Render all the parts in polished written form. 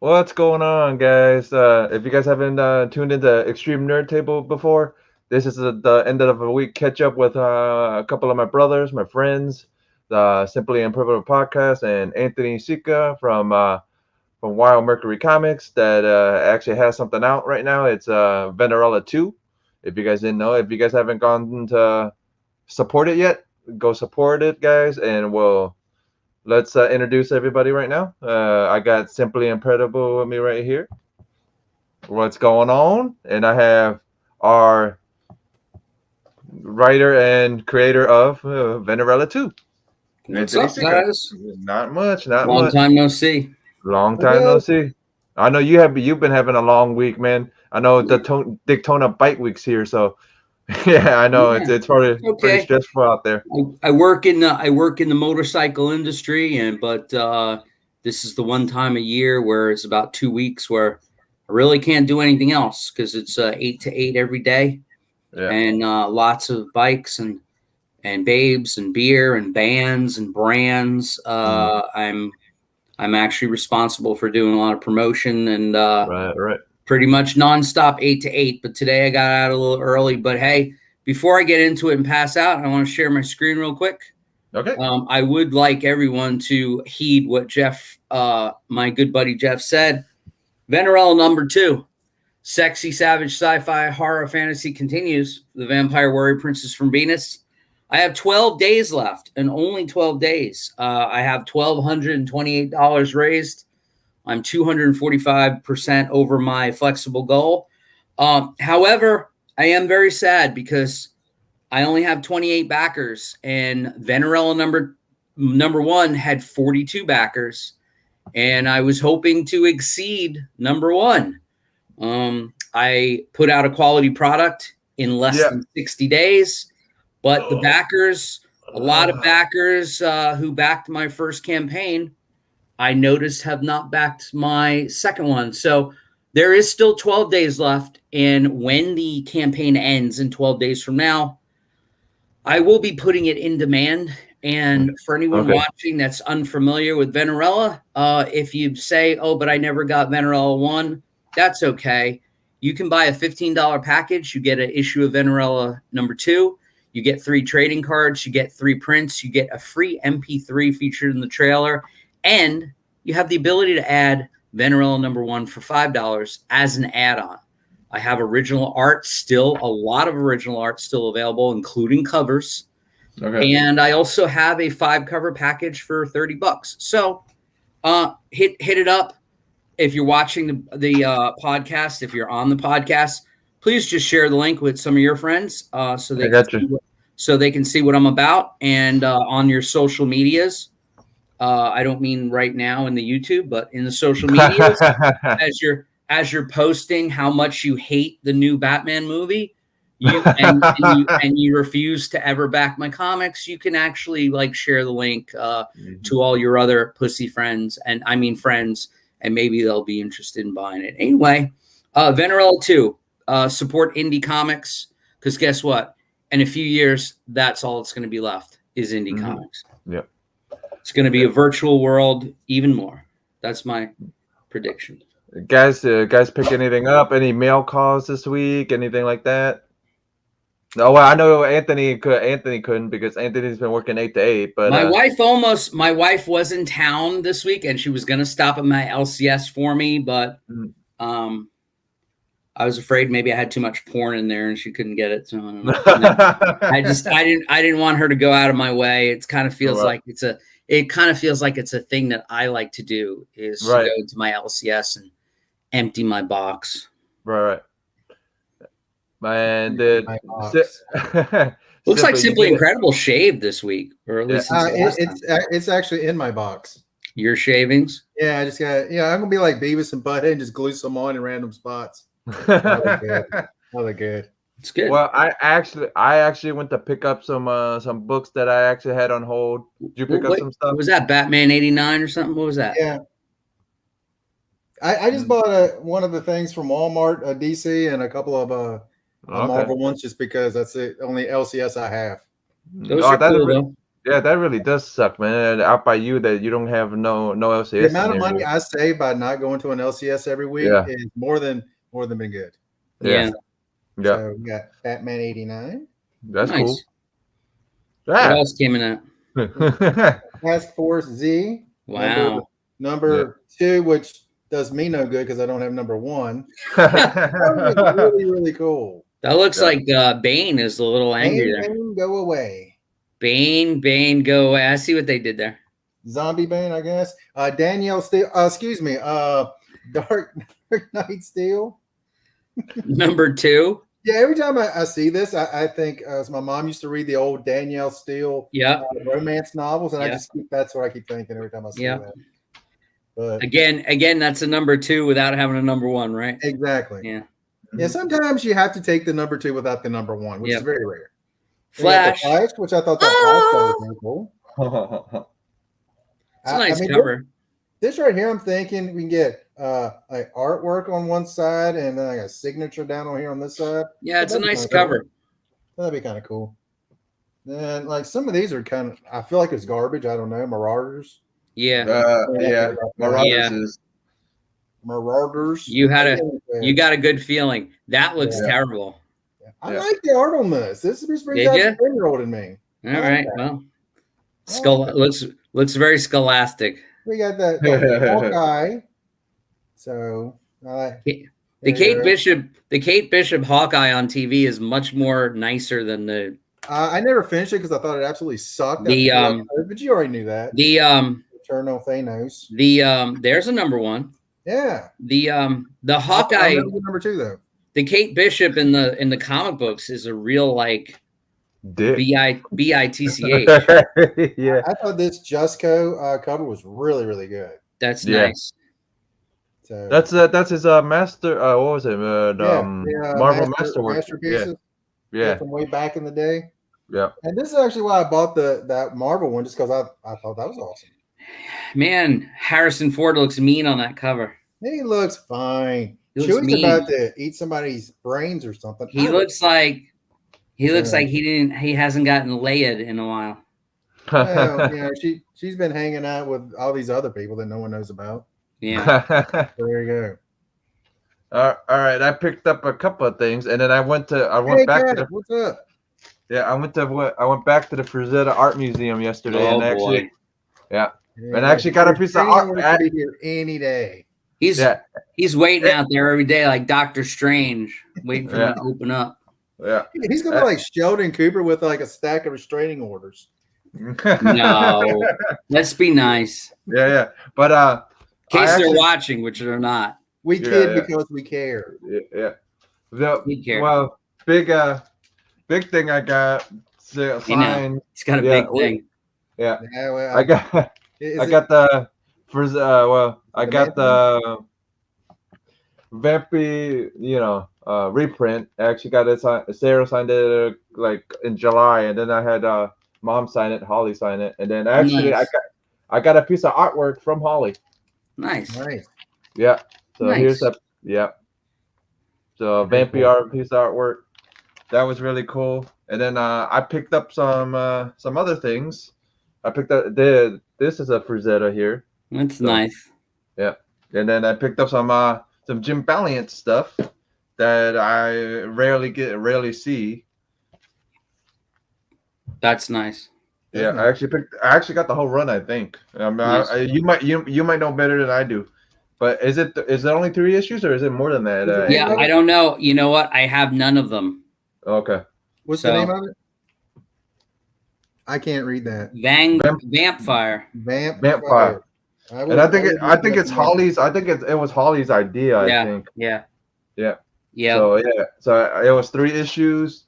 What's going on, guys? If you guys haven't tuned into Extreme Nerd Table before, this is the end of the week catch up with a couple of my brothers, my friends, the Simply Improbable podcast, and Anthony Sika from Wild Mercury Comics that actually has something out right now. It's Venerella 2. If you guys didn't know, if you guys haven't gone to support it yet, go support it, guys, and let's introduce everybody right now. I got Simply Incredible with me right here. What's going on? And I have our writer and creator of Venerella 2. What's up, guys? Not much, Long time no see. Long time no see. I know you've been having a long week, man. I know the Daytona bike week's here, so yeah, I know it's probably pretty stressful out there. I work in the motorcycle industry, but this is the one time a year where it's about 2 weeks where I really can't do anything else because it's 8 to 8 every day, and lots of bikes and babes and beer and bands and brands. I'm actually responsible for doing a lot of promotion and right. Pretty much nonstop 8 to 8. But today I got out a little early. But hey, before I get into it and pass out, I want to share my screen real quick. Okay. I would like everyone to heed what Jeff, my good buddy Jeff, said. Venerella number 2, sexy, savage, sci-fi, horror, fantasy continues. The Vampire Warrior Princess from Venus. I have 12 days left, and only 12 days. I have $1,228 raised. I'm 245% over my flexible goal. However, I am very sad because I only have 28 backers, and Venerella number 1 had 42 backers, and I was hoping to exceed number 1. I put out a quality product in less than 60 days, but the backers, a lot of backers who backed my first campaign, I noticed have not backed my second one. So there is still 12 days left. And when the campaign ends in 12 days from now, I will be putting it in demand. And for anyone watching that's unfamiliar with Venerella, if you say, oh, but I never got Venerella 1, that's okay. You can buy a $15 package. You get an issue of Venerella number 2. You get 3 trading cards. You get 3 prints. You get a free MP3 featured in the trailer. And you have the ability to add Venerella number 1 for $5 as an add-on. I have original art still, a lot of original art still available, including covers. Okay. And I also have a 5-cover package for $30. So hit it up. If you're watching the podcast, if you're on the podcast, please just share the link with some of your friends so they can see what I'm about. And on your social medias, I don't mean right now in the YouTube, but in the social medias, as you're posting how much you hate the new Batman movie, and you refuse to ever back my comics, you can actually share the link to all your other pussy friends, and I mean friends, and maybe they'll be interested in buying it. Anyway, Venerella 2, support indie comics, because guess what? In a few years, that's all that's going to be left is indie comics. Yeah. It's going to be a virtual world even more. That's my prediction. Guys pick anything up? Any mail calls this week? Anything like that? No, well, I know Anthony couldn't because Anthony's been working 8 to 8. But my wife was in town this week and she was going to stop at my LCS for me, but I was afraid maybe I had too much porn in there and she couldn't get it. So I didn't want her to go out of my way. It kind of feels like it's a thing that I like to do is to go to my LCS and empty my box. Right. And looks like Simply Incredible shaved this week, or at least it's actually in my box. Your shavings? Yeah, I just got I'm gonna be like Beavis and Butthead and just glue some on in random spots. Really good. It's good. Well, I actually went to pick up some books that I actually had on hold. Did you pick up some stuff? Was that Batman 89 or something? What was that? Yeah. I just bought one of the things from Walmart, DC, and a couple of Marvel ones, just because that's the only LCS I have. Those are cool, though. Yeah, that really does suck, man. Out by you that you don't have no LCS. The amount of in there. money I save by not going to an LCS every week Yeah. is more than been good. Yeah. Yeah. So we got Batman 89, That's Nice. cool. What Yeah. else came in that? Task Force Z, Wow. number 2, which does me no good because I don't have number 1. That was really, really cool. That looks like Bane is a little angry there. Bane, go away. Bane, go away. I see what they did there. Zombie Bane, I guess. Danielle Steele, excuse me, Dark Knight Steel. Number 2. Yeah, every time I see this, I think my mom used to read the old Danielle Steele romance novels, and that's what I keep thinking every time I see that. But again, that's a number 2 without having a number 1, right? Exactly. Yeah. Yeah, sometimes you have to take the number 2 without the number 1, which is very rare. Flash, which I thought that was really cool. It's a nice cover. This right here, I'm thinking we can get like artwork on one side and then like a signature down on here on this side. Yeah, it's a nice cover. That'd be kind of cool. Then like some of these are kind of, I feel like it's garbage. I don't know, Marauders. Yeah. Marauders. You got a good feeling. That looks terrible. I like the art on this. This brings out the 10-year-old in me. All right. Well, looks very scholastic. We got that Hawkeye. So the Kate Bishop Hawkeye on TV is much more nicer than the. I never finished it because I thought it absolutely sucked. But you already knew that. The Eternal Thanos. There's a number 1. Yeah. The Hawkeye number 2 though. The Kate Bishop in the comic books is a real like bitch. Yeah. I thought this Justco cover was really, really good. That's nice. So that's his master. What was it? Marvel Masterwork. Masterpieces. Yeah. From way back in the day. Yeah. And this is actually why I bought that Marvel one, just because I thought that was awesome. Man, Harrison Ford looks mean on that cover. He looks fine. Chewie's about to eat somebody's brains or something. He looks like he hasn't gotten laid in a while. Well, she's been hanging out with all these other people that no one knows about. Yeah. So there you go. All right, I picked up a couple of things, and then I went back to what's up? Yeah, I went back to the Frazetta Art Museum yesterday, and actually, and I actually got a piece of art. Be here any day. He's waiting out there every day like Doctor Strange, waiting for him to open up. Yeah, he's gonna be like Sheldon Cooper with like a stack of restraining orders. No, let's be nice. Yeah, but in case they're watching, which they're not. We kid because we care. Yeah. We care. Well, big thing I got signed. It's got a big thing. Yeah. Well, I got the Vampy, reprint. I actually got it signed. Sarah signed it like in July, and then I had Mom sign it, Holly sign it, and then actually I got a piece of artwork from Holly. Nice. Yeah. So here's So Vampy art piece of artwork. That was really cool. And then I picked up some other things. I picked up this is a Frazetta here. That's nice. Yeah. And then I picked up some Jim Valiant stuff that I rarely see. That's nice. Yeah, I actually got the whole run, I think. Nice. You might know better than I do. But is it only 3 issues or is it more than that? Yeah, I don't know. You know what? I have none of them. Okay. What's the name of it? I can't read that. Vampfire. Vampfire. And I think it's Holly's. I think it was Holly's idea. I think. Yeah. So it was 3 issues.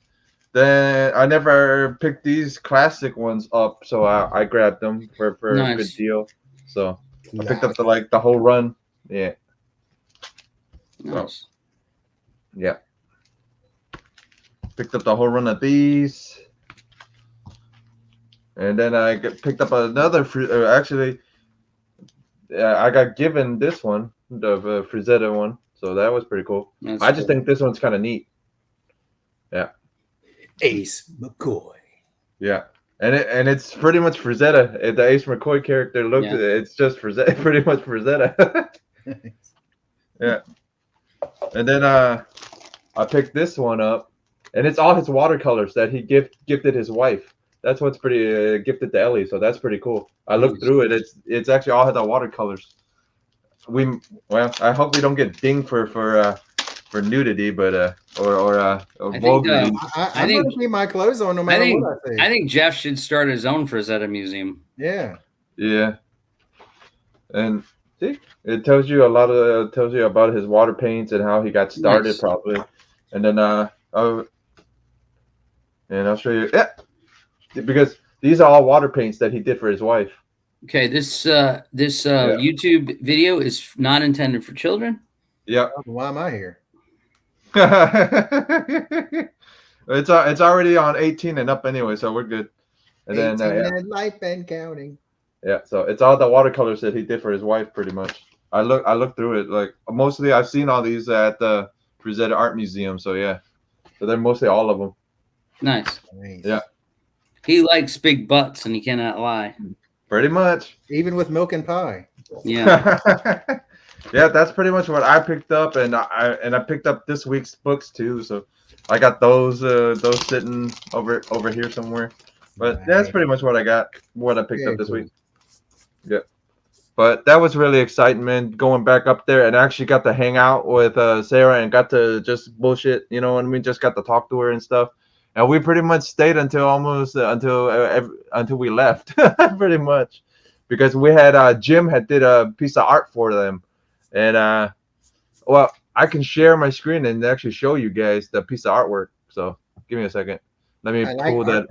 Then I never picked these classic ones up, so I grabbed them for a good deal. So I picked up the whole run. Yeah. Nice. So, yeah. Picked up the whole run of these. And then I picked up another I got given this one, the Frazetta one. So that was pretty cool. I just think this one's kind of neat. Yeah. Ace McCoy. Yeah. and it's pretty much Frazetta. The Ace McCoy character it's just Frazetta, pretty much Frazetta. Yeah. And then I picked this one up, and it's all his watercolors that he gifted his wife. That's what's pretty gifted to Ellie, so that's pretty cool. I looked through it. It's actually all the watercolors. I hope we don't get dinged for nudity, but or vulgarity. I'm gonna keep my clothes on no matter what I think. I think Jeff should start his own Frazetta museum. Yeah. Yeah. And see, it tells you about his water paints and how he got started, probably. And then and I'll show you. Yeah, because these are all water paints that he did for his wife. Okay, this YouTube video is not intended for children. Yeah. Why am I here? It's already on 18 and up anyway, so we're good. And then life and counting. Yeah, so it's all the watercolors that he did for his wife, pretty much. I looked through it. Like mostly, I've seen all these at the Frazetta Art Museum. So yeah, so they're mostly all of them. Nice. Yeah. He likes big butts, and he cannot lie. Pretty much. Even with milk and pie. Yeah. Yeah, that's pretty much what I picked up, and I picked up this week's books too. So I got those sitting over here somewhere. But that's pretty much what I picked up this week. Yeah. But that was really exciting, man, going back up there, and I actually got to hang out with Sarah and got to just bullshit, you know what I mean? Just got to talk to her and stuff. And we pretty much stayed until we left, pretty much, because we had Jim did a piece of art for them, and well, I can share my screen and actually show you guys the piece of artwork. So give me a second. Let me pull that.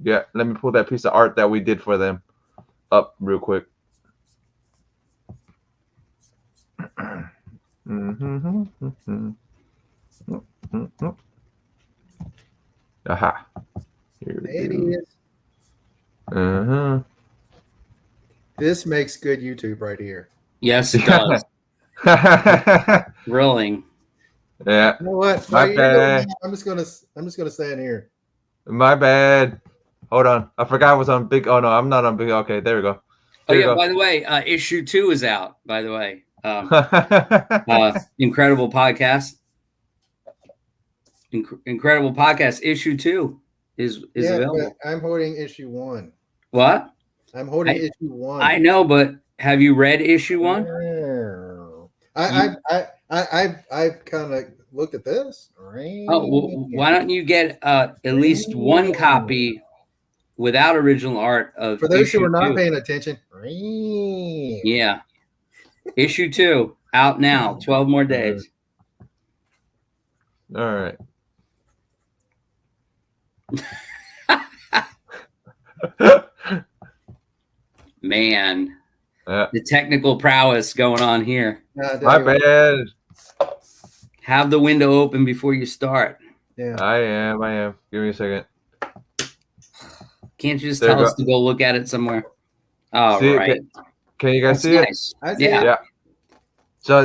Yeah, let me pull that piece of art that we did for them up real quick. Aha. Here it is. This makes good YouTube right here. Yes, it does. Grilling. Yeah. You know what? My bad. I'm just gonna stand here. My bad. Hold on. I forgot I was on big. Oh no, I'm not on big. Okay, there we go. By the way, issue 2 is out. By the way, incredible podcast. Incredible podcast. Issue 2 is available. I'm holding issue 1. What? I'm holding issue 1. I know, but have you read issue 1? I've kind of looked at this. Oh, well, why don't you get at least one copy without original art of for those who are issue not 2. paying attention? Yeah, issue 2 out now. 12 more days. All right. Man, the technical prowess going on here. My bad. Have the window open before you start. Yeah, I am. Give me a second. Can't you just tell us to go look at it somewhere? Oh, right. Can you guys see nice. it? Yeah. So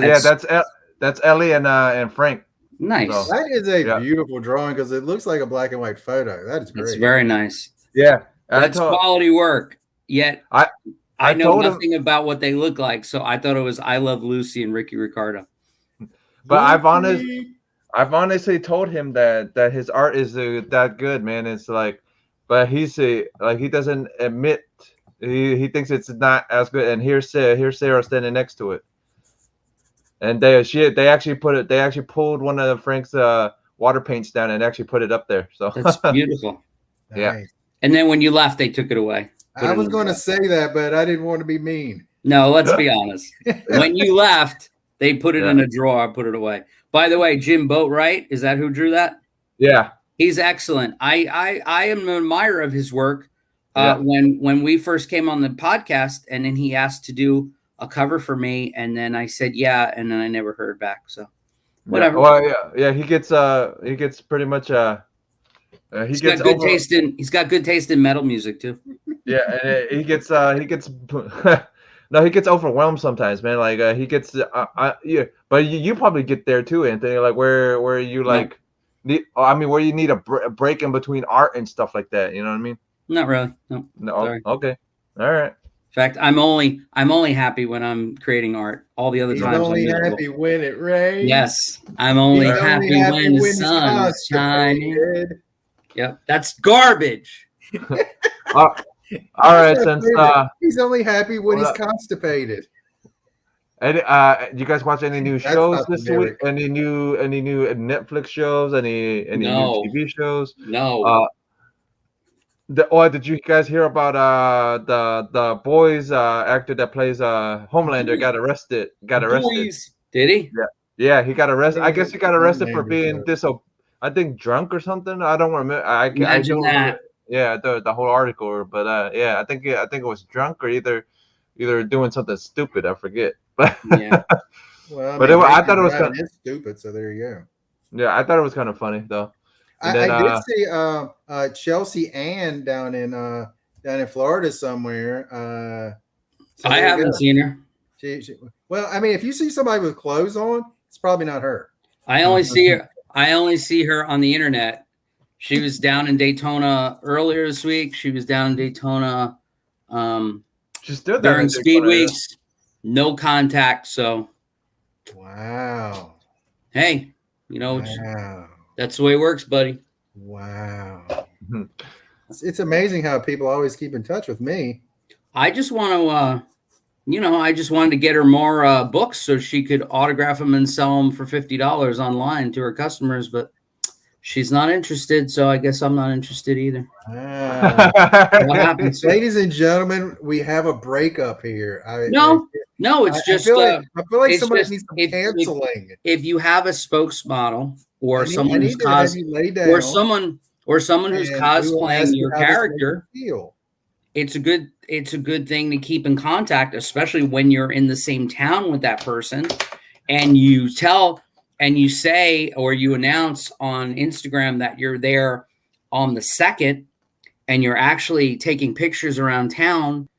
that's Ellie and Frank. Nice. So, that is a beautiful drawing because it looks like a black and white photo. That is great. It's very nice. Yeah, that's quality work. Yet I know nothing about what they look like, so I thought it was I Love Lucy and Ricky Ricardo. But I've honestly told him that his art is that good, man. It's like, but he doesn't admit. He thinks it's not as good. And here's Sarah standing next to it. And they actually pulled one of Frank's water paints down and actually put it up there. So that's beautiful. Yeah. Nice. And then when you left, they took it away. I was going to say that, but I didn't want to be mean. No, let's be honest. When you left, they put it in a drawer, put it away. By the way, Jim Boatwright, is that who drew that? Yeah. He's excellent. I am an admirer of his work. When we first came on the podcast, and then he asked to do a cover for me, and then I said and then I never heard back. So whatever. He gets pretty much he's got good taste in metal music too. Yeah, and he gets no, he gets overwhelmed sometimes, man. Like he gets but you probably get there too, Anthony. Like where you like where you need a break in between art and stuff like that. You know what I mean? Not really. No. No. Okay. All right. In fact, I'm only happy when I'm creating art. All the other times only I'm happy when it rains. Yes, I'm only happy when the sun is shining. Yep, that's garbage. All right, since he's only happy when he's constipated. And you guys watch any new shows this week? Any new Netflix shows? Any new TV shows? No. Did you guys hear about the boys actor that plays Homelander got arrested? Did he? Yeah, he got arrested. I guess he got arrested for being I think drunk or something. I don't remember. I don't remember. Yeah, the whole article, but yeah, I think it was drunk or either doing something stupid. I forget. But yeah. Well, I thought it was kind of stupid. So there you go. Yeah, I thought it was kind of funny though. I did see Chelsea Ann down in Florida somewhere. So I haven't seen her. Well, I mean, if you see somebody with clothes on, it's probably not her. I only see her on the internet. She was down in Daytona earlier this week. She was down in Daytona she's still during Speed Weeks. No contact. So, wow. Hey, wow. That's the way it works, buddy. Wow. It's amazing how people always keep in touch with me. I just want to, I just wanted to get her more books so she could autograph them and sell them for $50 online to her customers, but she's not interested, so I guess I'm not interested either. What happens? Ladies and gentlemen, we have a breakup here. No, it's just. I feel like somebody needs some canceling. If you have a spokesmodel or someone who's or someone who's cosplaying your character, it's a good thing to keep in contact, especially when you're in the same town with that person, and you say or you announce on Instagram that you're there on the 2nd, and you're actually taking pictures around town,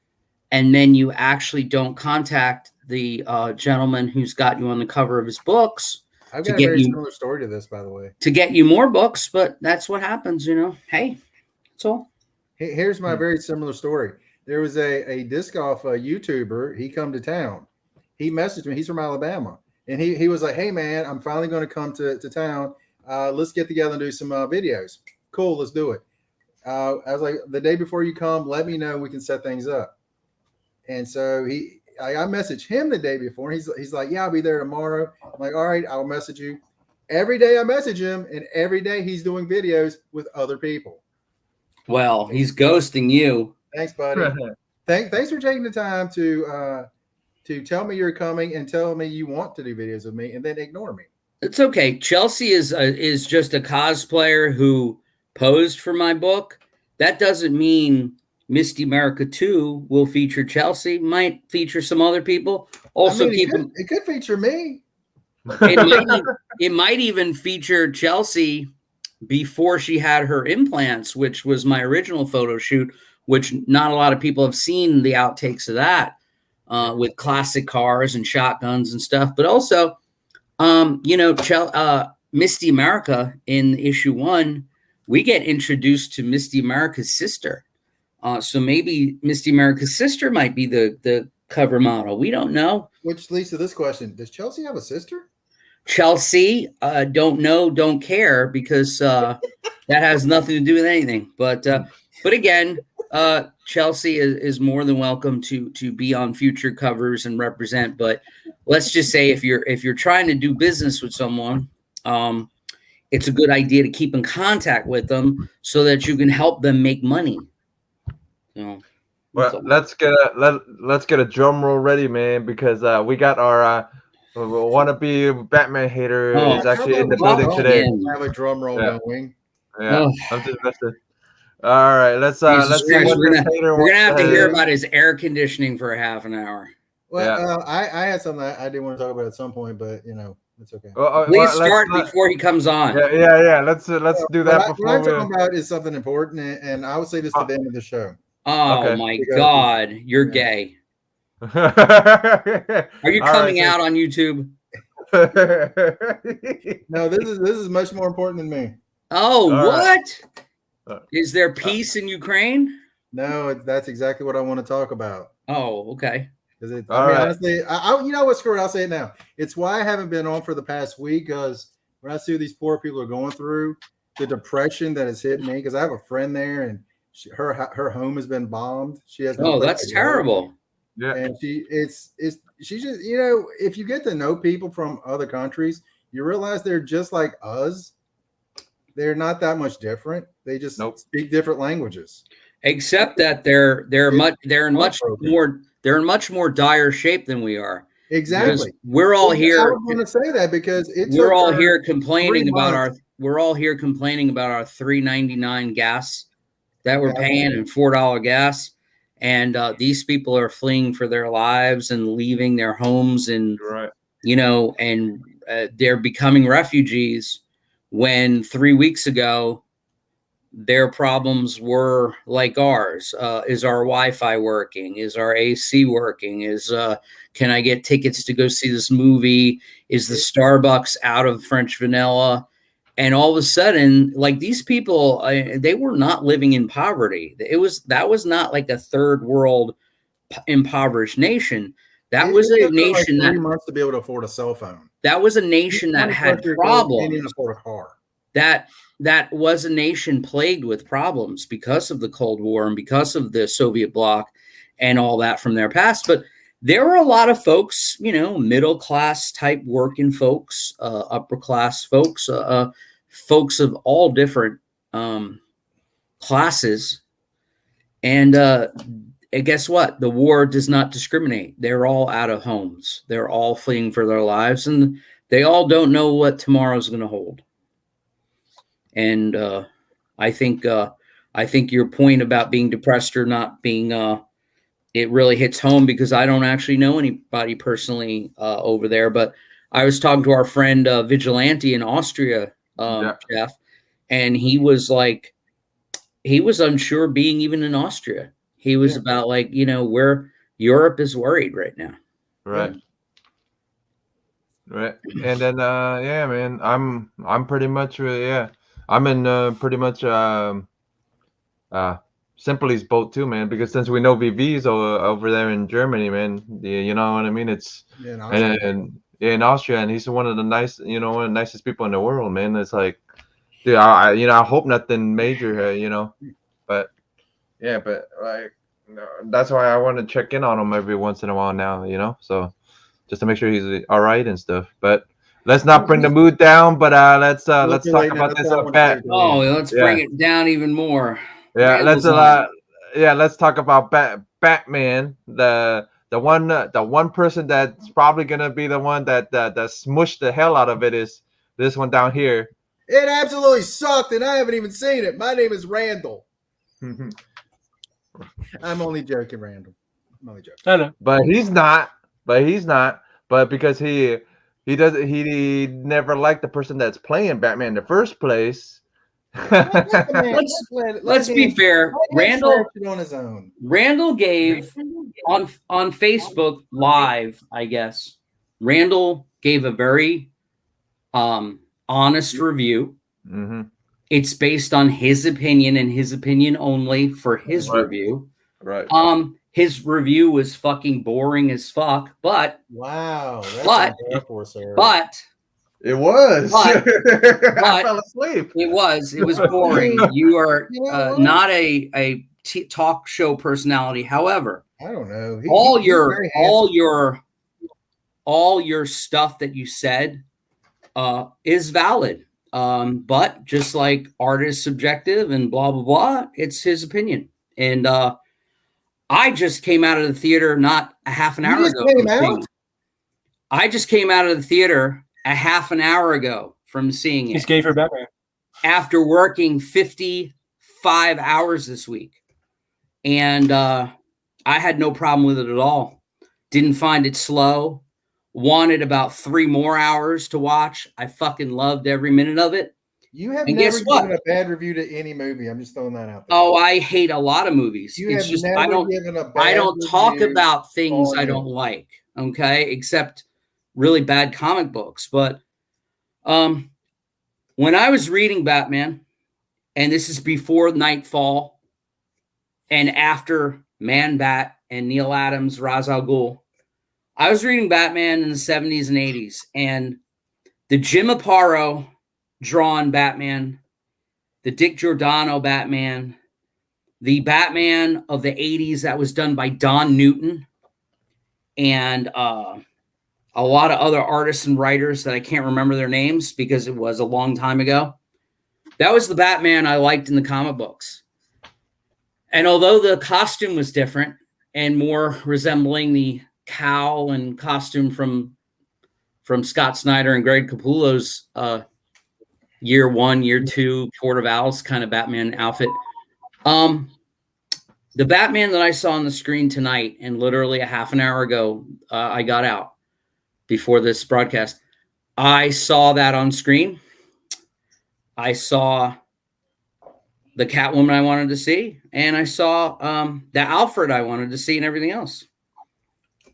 and then you actually don't contact the gentleman who's got you on the cover of his books. I've got a very similar story to this, by the way. To get you more books, but that's what happens, Hey, that's all. Here's my very similar story. There was a disc golf YouTuber. He come to town. He messaged me. He's from Alabama. And he was like, hey, man, I'm finally going to come to town. Let's get together and do some videos. Cool, let's do it. I was like, the day before you come, let me know. We can set things up. And so I messaged him the day before. He's like, yeah, I'll be there tomorrow. I'm like, all right, I'll message you. Every day I message him, and every day he's doing videos with other people. Well, he's ghosting you. Thanks, buddy. Thanks for taking the time to tell me you're coming and tell me you want to do videos with me, and then ignore me. It's okay. Chelsea is just a cosplayer who posed for my book. That doesn't mean Misty America 2 will feature Chelsea. Might feature some other people. Also, it could feature me. It might even feature Chelsea before she had her implants, which was my original photo shoot, which not a lot of people have seen the outtakes of that, with classic cars and shotguns and stuff. But also, Misty America in issue 1, we get introduced to Misty America's sister. So maybe Misty America's sister might be the cover model. We don't know. Which leads to this question. Does Chelsea have a sister? Chelsea, don't know, don't care, because that has nothing to do with anything. But again, Chelsea is more than welcome to be on future covers and represent. But let's just say if you're trying to do business with someone, it's a good idea to keep in contact with them so that you can help them make money. Well, let's get a drum roll ready, man, because we got our wannabe Batman hater is actually in the building today. Have a drum roll going. Yeah, I'm just messing. All right, let's see what we're gonna have to hear about his air conditioning for a half an hour. Well, I had something I did want to talk about at some point, but it's okay. Please start before he comes on. Yeah. Let's do that. What I'm talking about is something important, and I will say this at the end of the show. Oh my God, you're gay. Are you coming out on YouTube? No, this is much more important than me. Oh, what? Is there peace in Ukraine? No, that's exactly what I want to talk about. Oh, okay. Because right. honestly, you know what? Screw it. I'll say it now. It's why I haven't been on for the past week, because when I see what these poor people are going through, the depression that has hit me, because I have a friend there and her home has been bombed. She has no place That's to go. terrible. Yeah. And she just, you know, if you get to know people from other countries, you realize they're just like us. They're not that much different. They just speak different languages. Except that they're in much more dire shape than we are. Exactly. We're all here. I was going to say that because we're all here complaining about our $3.99 gas that we're paying and $4 gas. And these people are fleeing for their lives and leaving their homes, and you know, and they're becoming refugees. When 3 weeks ago, their problems were like ours. Is our Wi-Fi working? Is our AC working? Can I get tickets to go see this movie? Is the Starbucks out of French vanilla? And all of a sudden, like, these people, they were not living in poverty. That was not like a third world impoverished nation. That was a nation that 3 months to be able to afford a cell phone. That was a nation that had problems. Can't even afford a car. That was a nation plagued with problems because of the Cold War and because of the Soviet bloc and all that from their past. But there were a lot of folks, you know, middle class type working folks, upper class folks, folks of all different classes. And guess what? The war does not discriminate. They're all out of homes. They're all fleeing for their lives, and they all don't know what tomorrow's going to hold. And I think your point about being depressed or not being, it really hits home, because I don't actually know anybody personally over there. But I was talking to our friend Vigilante in Austria, Jeff, and he was unsure being even in Austria. He was about like, you know, where Europe is worried right now. Right. Right. And then yeah, man, I'm pretty much I'm in pretty much Simply's boat too, man, because since we know VV's over there in Germany, man, you know what I mean? It's in Austria, and he's one of the one of the nicest people in the world, man. It's like, dude, I hope nothing major, you know, but yeah, but like, that's why I want to check in on him every once in a while now, you know, so just to make sure he's all right and stuff. But let's not bring the mood down. But let's talk about this bat. Oh, let's bring it down even more. Yeah, let's talk about Batman, the one person that's probably gonna be the one that smushed the hell out of it is this one down here. It absolutely sucked, and I haven't even seen it. My name is Randall. I'm only joking, Randall. I'm only joking. I know, but he's not. But because he never liked the person that's playing Batman in the first place. Let's be fair. Randall on his own. Randall gave on Facebook Live, I guess. Randall gave a very honest review. Mm-hmm. It's based on his opinion and his opinion only for his review. Right. His review was fucking boring as fuck, but wow. But it was. But I fell asleep. It was boring. You are not a talk show personality. However, I don't know. All your stuff that you said is valid. But just like art is subjective and blah blah blah, it's his opinion. And I just came out of the theater not a half an hour ago. I just came out of the theater a half an hour ago from seeing it. He's gay for Batman. After working 55 hours this week. And I had no problem with it at all. Didn't find it slow. Wanted about 3 more hours to watch. I fucking loved every minute of it. You have never given a bad review to any movie. I'm just throwing that out there. Oh, I hate a lot of movies. It's just I don't talk about things I don't like. Okay, except really bad comic books. But when I was reading Batman, and this is before Nightfall and after Man Bat and Neil Adams, Ra's al Ghul. I was reading Batman in the 70s and 80s, and the Jim Aparo drawn Batman, the Dick Giordano Batman, the Batman of the 80s that was done by Don Newton, and a lot of other artists and writers that I can't remember their names because it was a long time ago. That was the Batman I liked in the comic books. And although the costume was different and more resembling the cowl and costume from Scott Snyder and Greg Capullo's year 1, year 2, Court of Owls kind of Batman outfit, the Batman that I saw on the screen tonight, and literally a half an hour ago, I got out before this broadcast, I saw that on screen. I saw the Catwoman I wanted to see, and I saw the Alfred I wanted to see and everything else.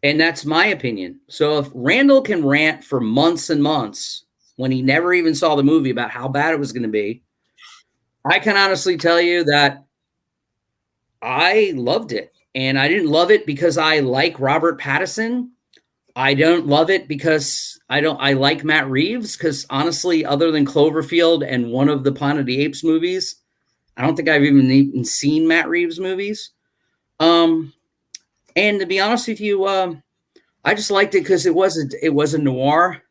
And that's my opinion. So if Randall can rant for months and months when he never even saw the movie about how bad it was going to be, I can honestly tell you that I loved it. And I didn't love it because I like Robert Pattinson. I don't love it because I like Matt Reeves, because honestly, other than Cloverfield and one of the Planet of the Apes movies, I don't think I've even seen Matt Reeves movies. And to be honest with you, I just liked it because it was a noir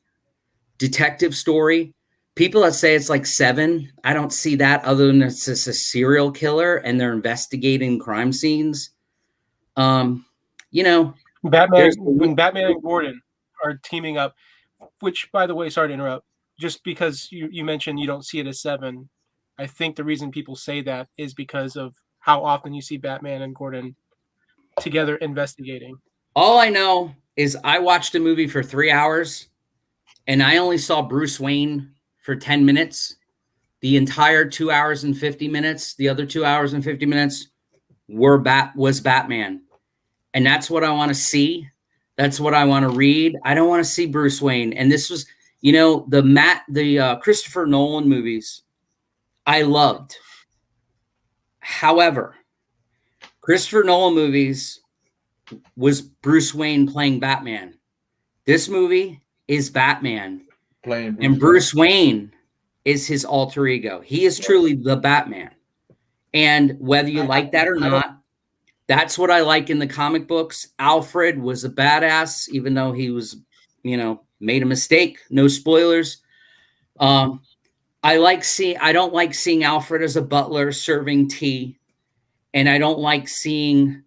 detective story. People that say it's like Seven, I don't see that other than it's just a serial killer and they're investigating crime scenes. When Batman and Gordon are teaming up, which, by the way, sorry to interrupt, just because you mentioned you don't see it as Seven, I think the reason people say that is because of how often you see Batman and Gordon together investigating. All I know is I watched a movie for 3 hours and I only saw Bruce Wayne for 10 minutes. The entire 2 hours and 50 minutes, the other 2 hours and 50 minutes was Batman. And that's what I want to see. That's what I want to read. I don't want to see Bruce Wayne. And this was, the Christopher Nolan movies I loved. However, Christopher Nolan movies was Bruce Wayne playing Batman. This movie is Batman. And Bruce Wayne is his alter ego. He is truly the Batman. And whether you like that or not, that's what I like in the comic books. Alfred was a badass, even though he was, made a mistake. No spoilers. I don't like seeing Alfred as a butler serving tea. And I don't like seeing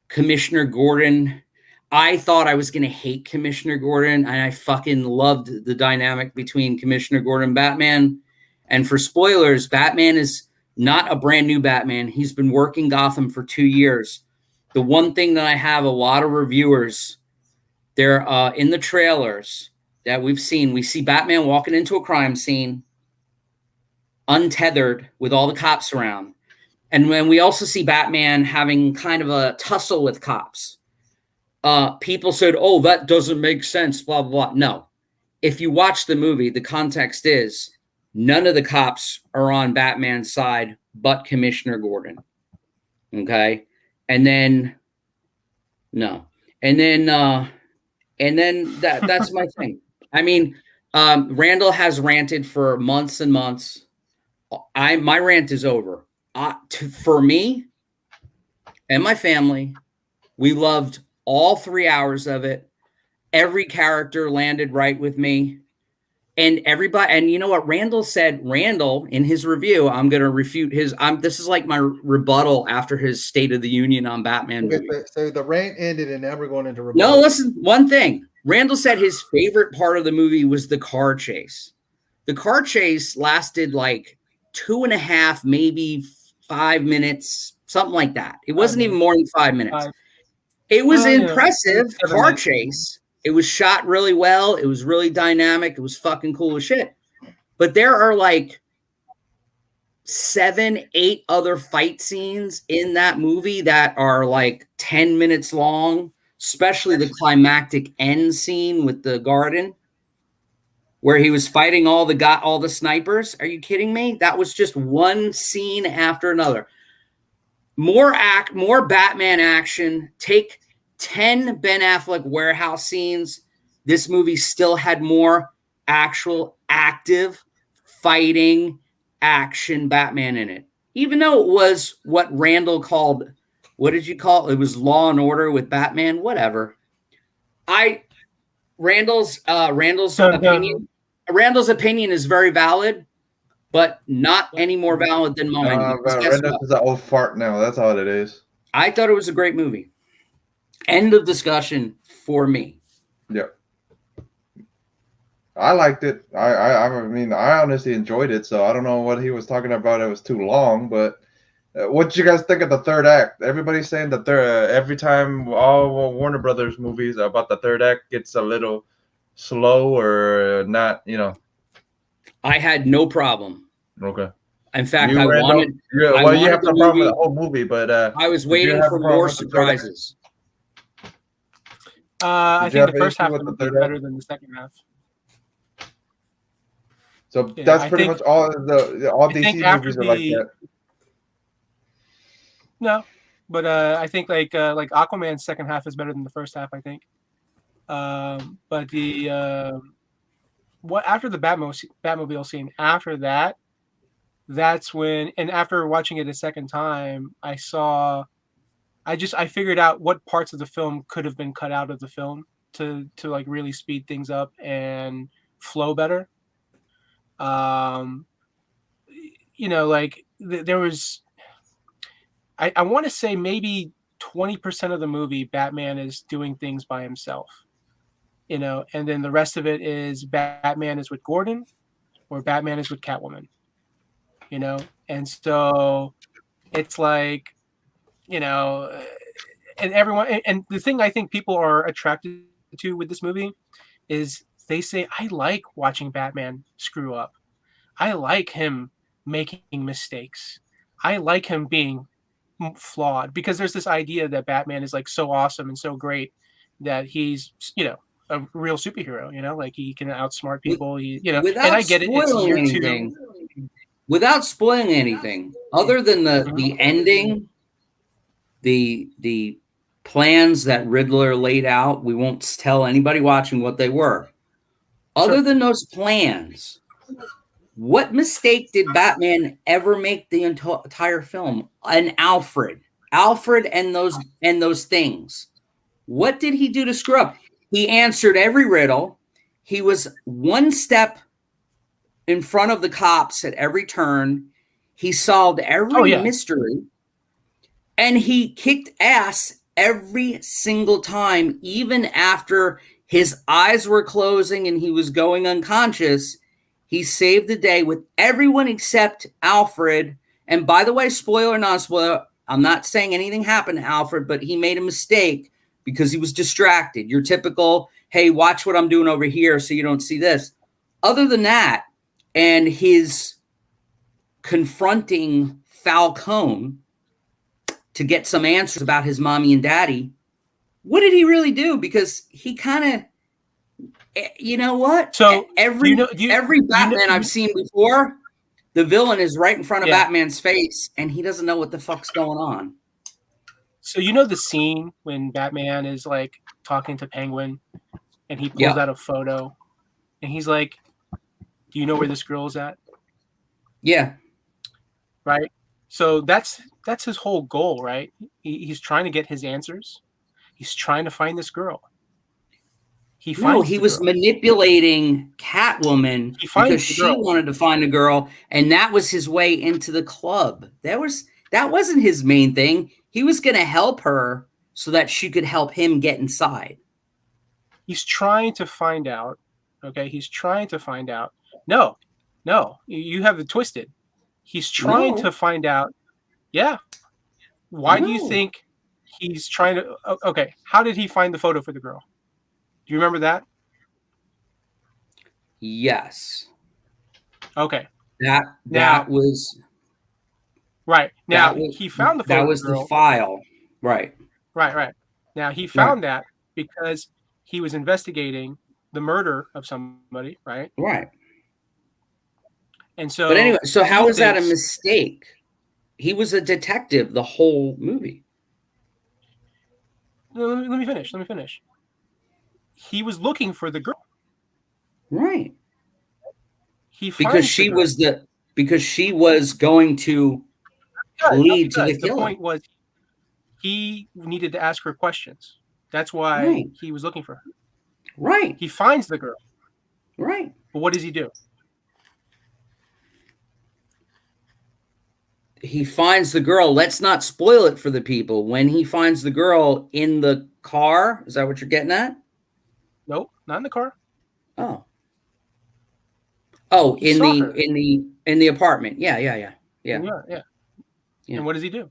Commissioner Gordon. I thought I was going to hate Commissioner Gordon, and I fucking loved the dynamic between Commissioner Gordon and Batman. And for spoilers, Batman is not a brand new Batman. He's been working Gotham for 2 years. The one thing that I have a lot of reviewers, they're in the trailers that we've seen. We see Batman walking into a crime scene, untethered with all the cops around. And when we also see Batman having kind of a tussle with cops, people said, oh, that doesn't make sense, blah, blah, blah. No. If you watch the movie, the context is none of the cops are on Batman's side but Commissioner Gordon. Okay? And then, no. And then that's my thing. I mean, Randall has ranted for months and months. My rant is over. For me and my family, we loved all 3 hours of it. Every character landed right with me. And everybody, and you know what Randall said? Randall, in his review, I'm going to refute his. This is like my rebuttal after his State of the Union on Batman movie. So the rant ended, and now we're going into rebuttal. No, listen. One thing, Randall said his favorite part of the movie was the car chase. The car chase lasted like 2.5, maybe 5 minutes, something like that. It wasn't even more than 5 minutes. It was impressive car chase. It was shot really well. It was really dynamic. It was fucking cool as shit. But there are like 7, 8 other fight scenes in that movie that are like 10 minutes long, especially the climactic end scene with the garden. where he was fighting all the snipers. Are you kidding me? That was just one scene after another. More Batman action. Take 10 Ben Affleck warehouse scenes. This movie still had more actual active fighting action Batman in it. Even though it was what Randall called, what did you call it? It was Law and Order with Batman, whatever. Randall's opinion is very valid, but not any more valid than mine. Randall is an old fart now. That's all it is. I thought it was a great movie. End of discussion for me. Yeah. I liked it. I mean, I honestly enjoyed it. So I don't know what he was talking about. It was too long, but what did you guys think of the third act? Everybody's saying that every time all Warner Brothers movies about the third act gets a little slow or not, you know. I had no problem. Okay. In fact, you have the problem with the whole movie, but I was waiting for more surprises. I think the first half of the movie is better than the second half. So that's pretty much all DC movies are like that. No, but I think like Aquaman's second half is better than the first half. I think. But the after the Batmobile scene, after that, that's when, and after watching it a second time, I figured out what parts of the film could have been cut out of the film to like really speed things up and flow better. Like there was, I want to say maybe 20% of the movie, Batman is doing things by himself, and then the rest of it is Batman is with Gordon or Batman is with Catwoman, and so it's like, and everyone, and the thing I think people are attracted to with this movie is they say, I like watching Batman screw up. I like him making mistakes. I like him being flawed, because there's this idea that Batman is like so awesome and so great that he's, a real superhero, like he can outsmart people, and I get it. It's year two. Without spoiling anything, other than the ending, the plans that Riddler laid out, we won't tell anybody watching what they were. Other than those plans, what mistake did Batman ever make the entire film? And Alfred and those things. What did he do to screw up? He answered every riddle. He was one step in front of the cops at every turn. He solved every mystery. And he kicked ass every single time, even after his eyes were closing and he was going unconscious. He saved the day with everyone except Alfred. And by the way, spoiler, non-spoiler, I'm not saying anything happened to Alfred, but he made a mistake because he was distracted. Your typical, hey, watch what I'm doing over here so you don't see this. Other than that, and his confronting Falcone to get some answers about his mommy and daddy, what did he really do? Because he kind of, you know what? So every Batman I've seen before, the villain is right in front of Batman's face, and he doesn't know what the fuck's going on. So the scene when Batman is like talking to Penguin, and he pulls out a photo, and he's like, "Do you know where this girl is at?" Yeah. Right. So that's his whole goal, right? He's trying to get his answers. He's trying to find this girl. He was manipulating Catwoman because she wanted to find a girl, and that was his way into the club. That wasn't his main thing. He was going to help her so that she could help him get inside. He's trying to find out. Okay, he's trying to find out. No, you have it twisted. He's trying to find out. Yeah. Why do you think he's trying to? Okay, how did he find the photo for the girl? Do you remember that? Yes. Okay. That was right. Now he found the photo. That was the file. Right. Right. Now he found that because he was investigating the murder of somebody, right? Right. And so, But anyway, so how he is that a thinks- mistake? He was a detective the whole movie. No, let me finish. Let me finish. He was looking for the girl. Right. He Because finds she the girl. because she was going to lead to the Because the killing. point was he needed to ask her questions. That's why Right. he was looking for her. Right. He finds the girl. Right. But what does he do? He finds the girl. Let's not spoil it for the people. When he finds the girl in the car, is that what you're getting at? Nope, not in the car. Oh. Oh, He saw her. in the apartment. Yeah. Yeah. Yeah. And what does he do?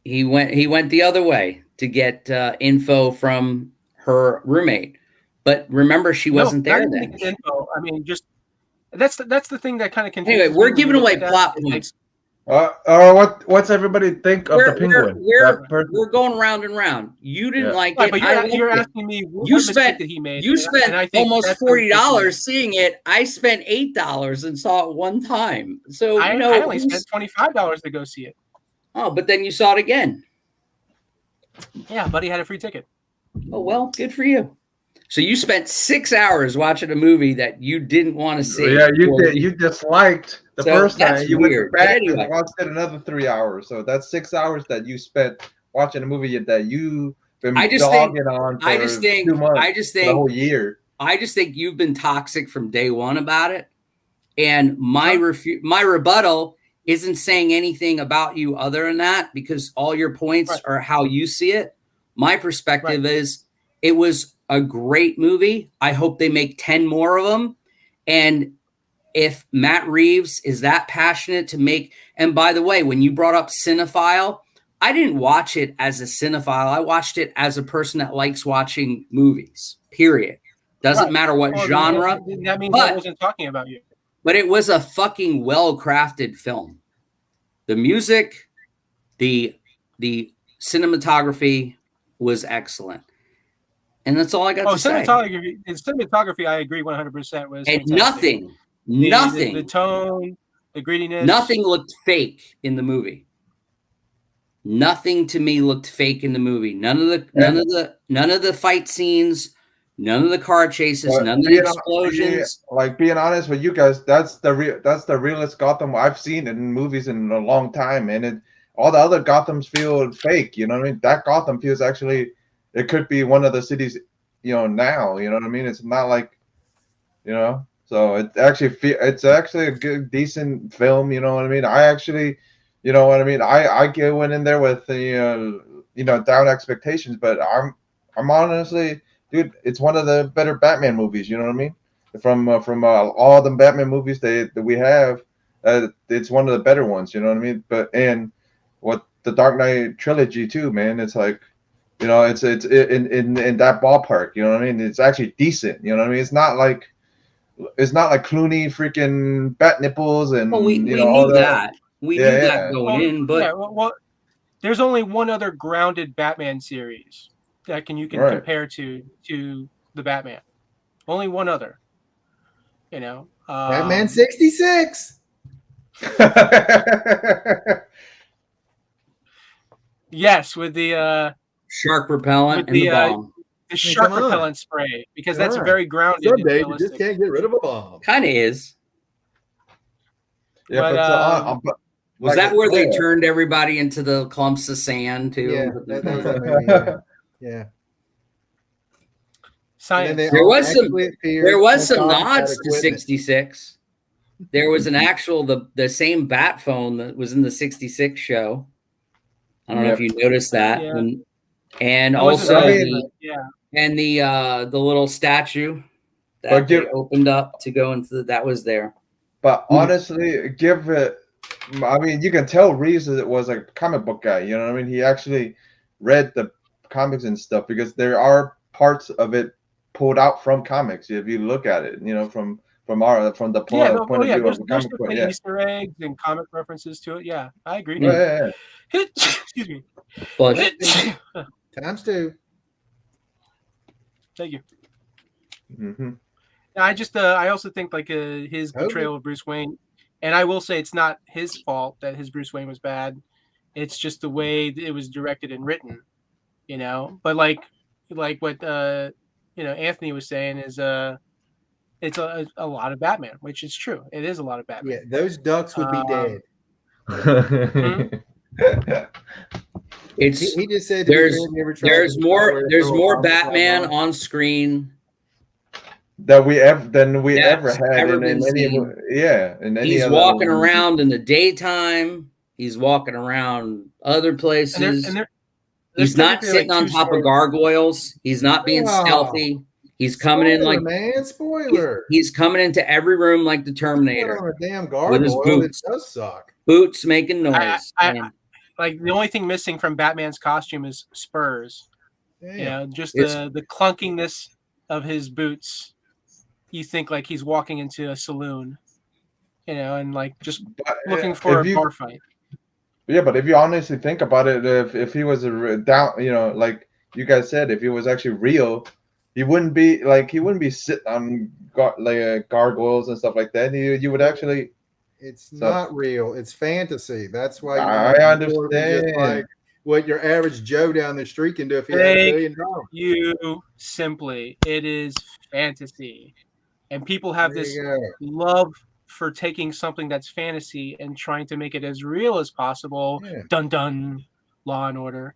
He went the other way to get info from her roommate. But remember, she wasn't there not then. even info. I mean, just that's the thing that kind of confuses Anyway, me we're when you giving look away at that. plot It's like, points. What's everybody think of the penguin? We're going round and round. You didn't like right, it. but I liked you're it. asking me what You mistake spent that he made. you and I spent think almost that's the $40 mistake seeing it. I spent $8 and saw it one time. So he made. I only spent $25 to go see it. Oh, but then you saw it again. Yeah, buddy had a free ticket. Oh well, good for you. So you spent 6 hours watching a movie that you didn't want to see. Yeah, you did. You disliked the first time. You weird. went back Anyway. and watched it another 3 hours. So that's 6 hours that you spent watching a movie that you've been dogging on for 2 months, for the whole year. I just think you've been toxic from day one about it. And my rebuttal isn't saying anything about you other than that, because all your points are how you see it. My perspective is it was a great movie. I hope they make 10 more of them. And if Matt Reeves is that passionate to make, and by the way, when you brought up cinephile, I didn't watch it as a cinephile. I watched it as a person that likes watching movies, period. Doesn't matter what genre. That means I wasn't talking about you. But it was a fucking well-crafted film. The music, the cinematography was excellent. And that's all I got to say. Cinematography, I agree 100%. Was and fantastic. nothing. The tone, the grittiness. Nothing looked fake in the movie. Nothing to me looked fake in the movie. None of the fight scenes, none of the car chases, none of the explosions. Being honest with you guys, that's the realest Gotham I've seen in movies in a long time, and all the other Gothams feel fake. You know what I mean? That Gotham feels actually, it could be one of the cities, now. You know what I mean? It's not like, so it's actually a good, decent film. You know what I mean? I actually, you know what I mean? I went in there with the down expectations, but I'm honestly, dude, it's one of the better Batman movies. You know what I mean? From all the Batman movies that we have, it's one of the better ones. You know what I mean? And what the Dark Knight trilogy too, man. It's like, it's in that ballpark. You know what I mean? It's actually decent. You know what I mean? It's not like Clooney freaking bat nipples and we knew all that. We knew that going in, but there's only one other grounded Batman series that you can compare to the Batman. Only one other. Batman 66. Yes, with the shark repellent and the bomb. The shark repellent spray, because that's very grounded. Someday you just can't get rid of a bomb. Kind of is. Yeah, but was that where they turned everybody into the clumps of sand too? Yeah, that was that movie. Yeah. Science. There was some nods to 66. There was an actual the same bat phone that was in the 66 show. I don't know if you noticed that. Yeah. And also the little statue that they opened up to go into that was there. But honestly, you can tell Reeves was a comic book guy. You know what I mean? He actually read the comics and stuff, because there are parts of it pulled out from comics. If you look at it, from the point of view of the comic book. Yeah, Easter eggs and comic references to it. Yeah, I agree. Yeah. Excuse me. But times two. Thank you. Mm-hmm. I also think like his portrayal of Bruce Wayne, and I will say it's not his fault that his Bruce Wayne was bad. It's just the way it was directed and written, you know. But like what Anthony was saying is it's a lot of Batman, which is true. It is a lot of Batman. Yeah, those ducks would be dead. It's he just said there's more Batman on screen that we ever had ever in been any seen. in any He's other walking around in the daytime. He's walking around other places. He's not sitting on top of gargoyles. He's not being stealthy. He's coming in like spoiler. He's coming into every room like the Terminator on a damn gargoyle. with his boots. It does suck. Boots making noise. Like the only thing missing from Batman's costume is spurs. Damn. You know, just the clunkiness of his boots. You think like he's walking into a saloon, you know, and like just looking for a bar fight. Yeah, but if you honestly think about it, if he was down, you know, like you guys said, if he was actually real, he wouldn't be sitting on gargoyles and stuff like that. You would actually. It's not real. It's fantasy. That's why I understand. Just like what your average Joe down the street can do if he had $1 billion. It is fantasy, and people have this love for taking something that's fantasy and trying to make it as real as possible. Yeah. Dun dun, Law and Order.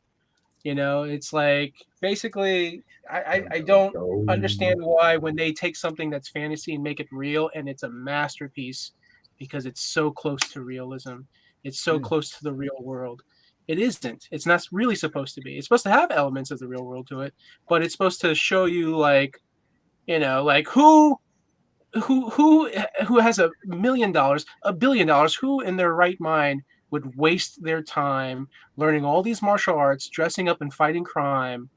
You know, it's like basically I don't understand why when they take something that's fantasy and make it real and it's a masterpiece. Because it's so close to realism. It's so close to the real world. It isn't. It's not really supposed to be. It's supposed to have elements of the real world to it, but it's supposed to show you like, you know, like who has $1 million, $1 billion, who in their right mind would waste their time learning all these martial arts, dressing up and fighting crime.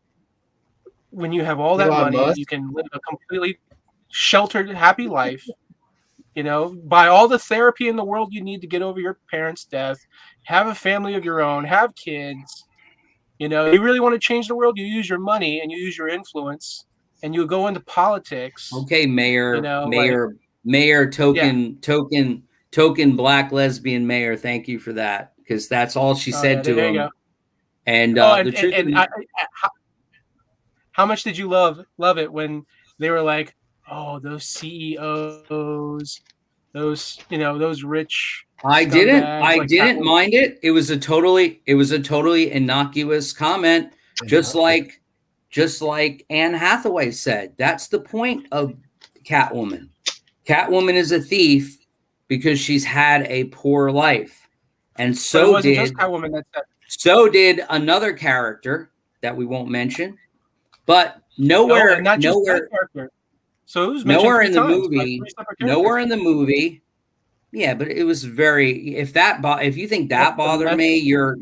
When you have all that money, you can live a completely sheltered, happy life. You know, buy all the therapy in the world you need to get over your parents' death, have a family of your own, have kids. You know, you really want to change the world, you use your money and you use your influence and you go into politics. Okay, mayor, you know, mayor, token black lesbian mayor. Thank you for that. Because that's all she said to him. And the truth how much did you love it when they were like, oh, those CEOs, those rich. I didn't mind it. It was a totally innocuous comment, just like Anne Hathaway said. That's the point of Catwoman. Catwoman is a thief because she's had a poor life, and so did did another character that we won't mention, but nowhere. So it was nowhere in the movie. Nowhere in the movie. Yeah, but it was very. If you think that bothered me, you're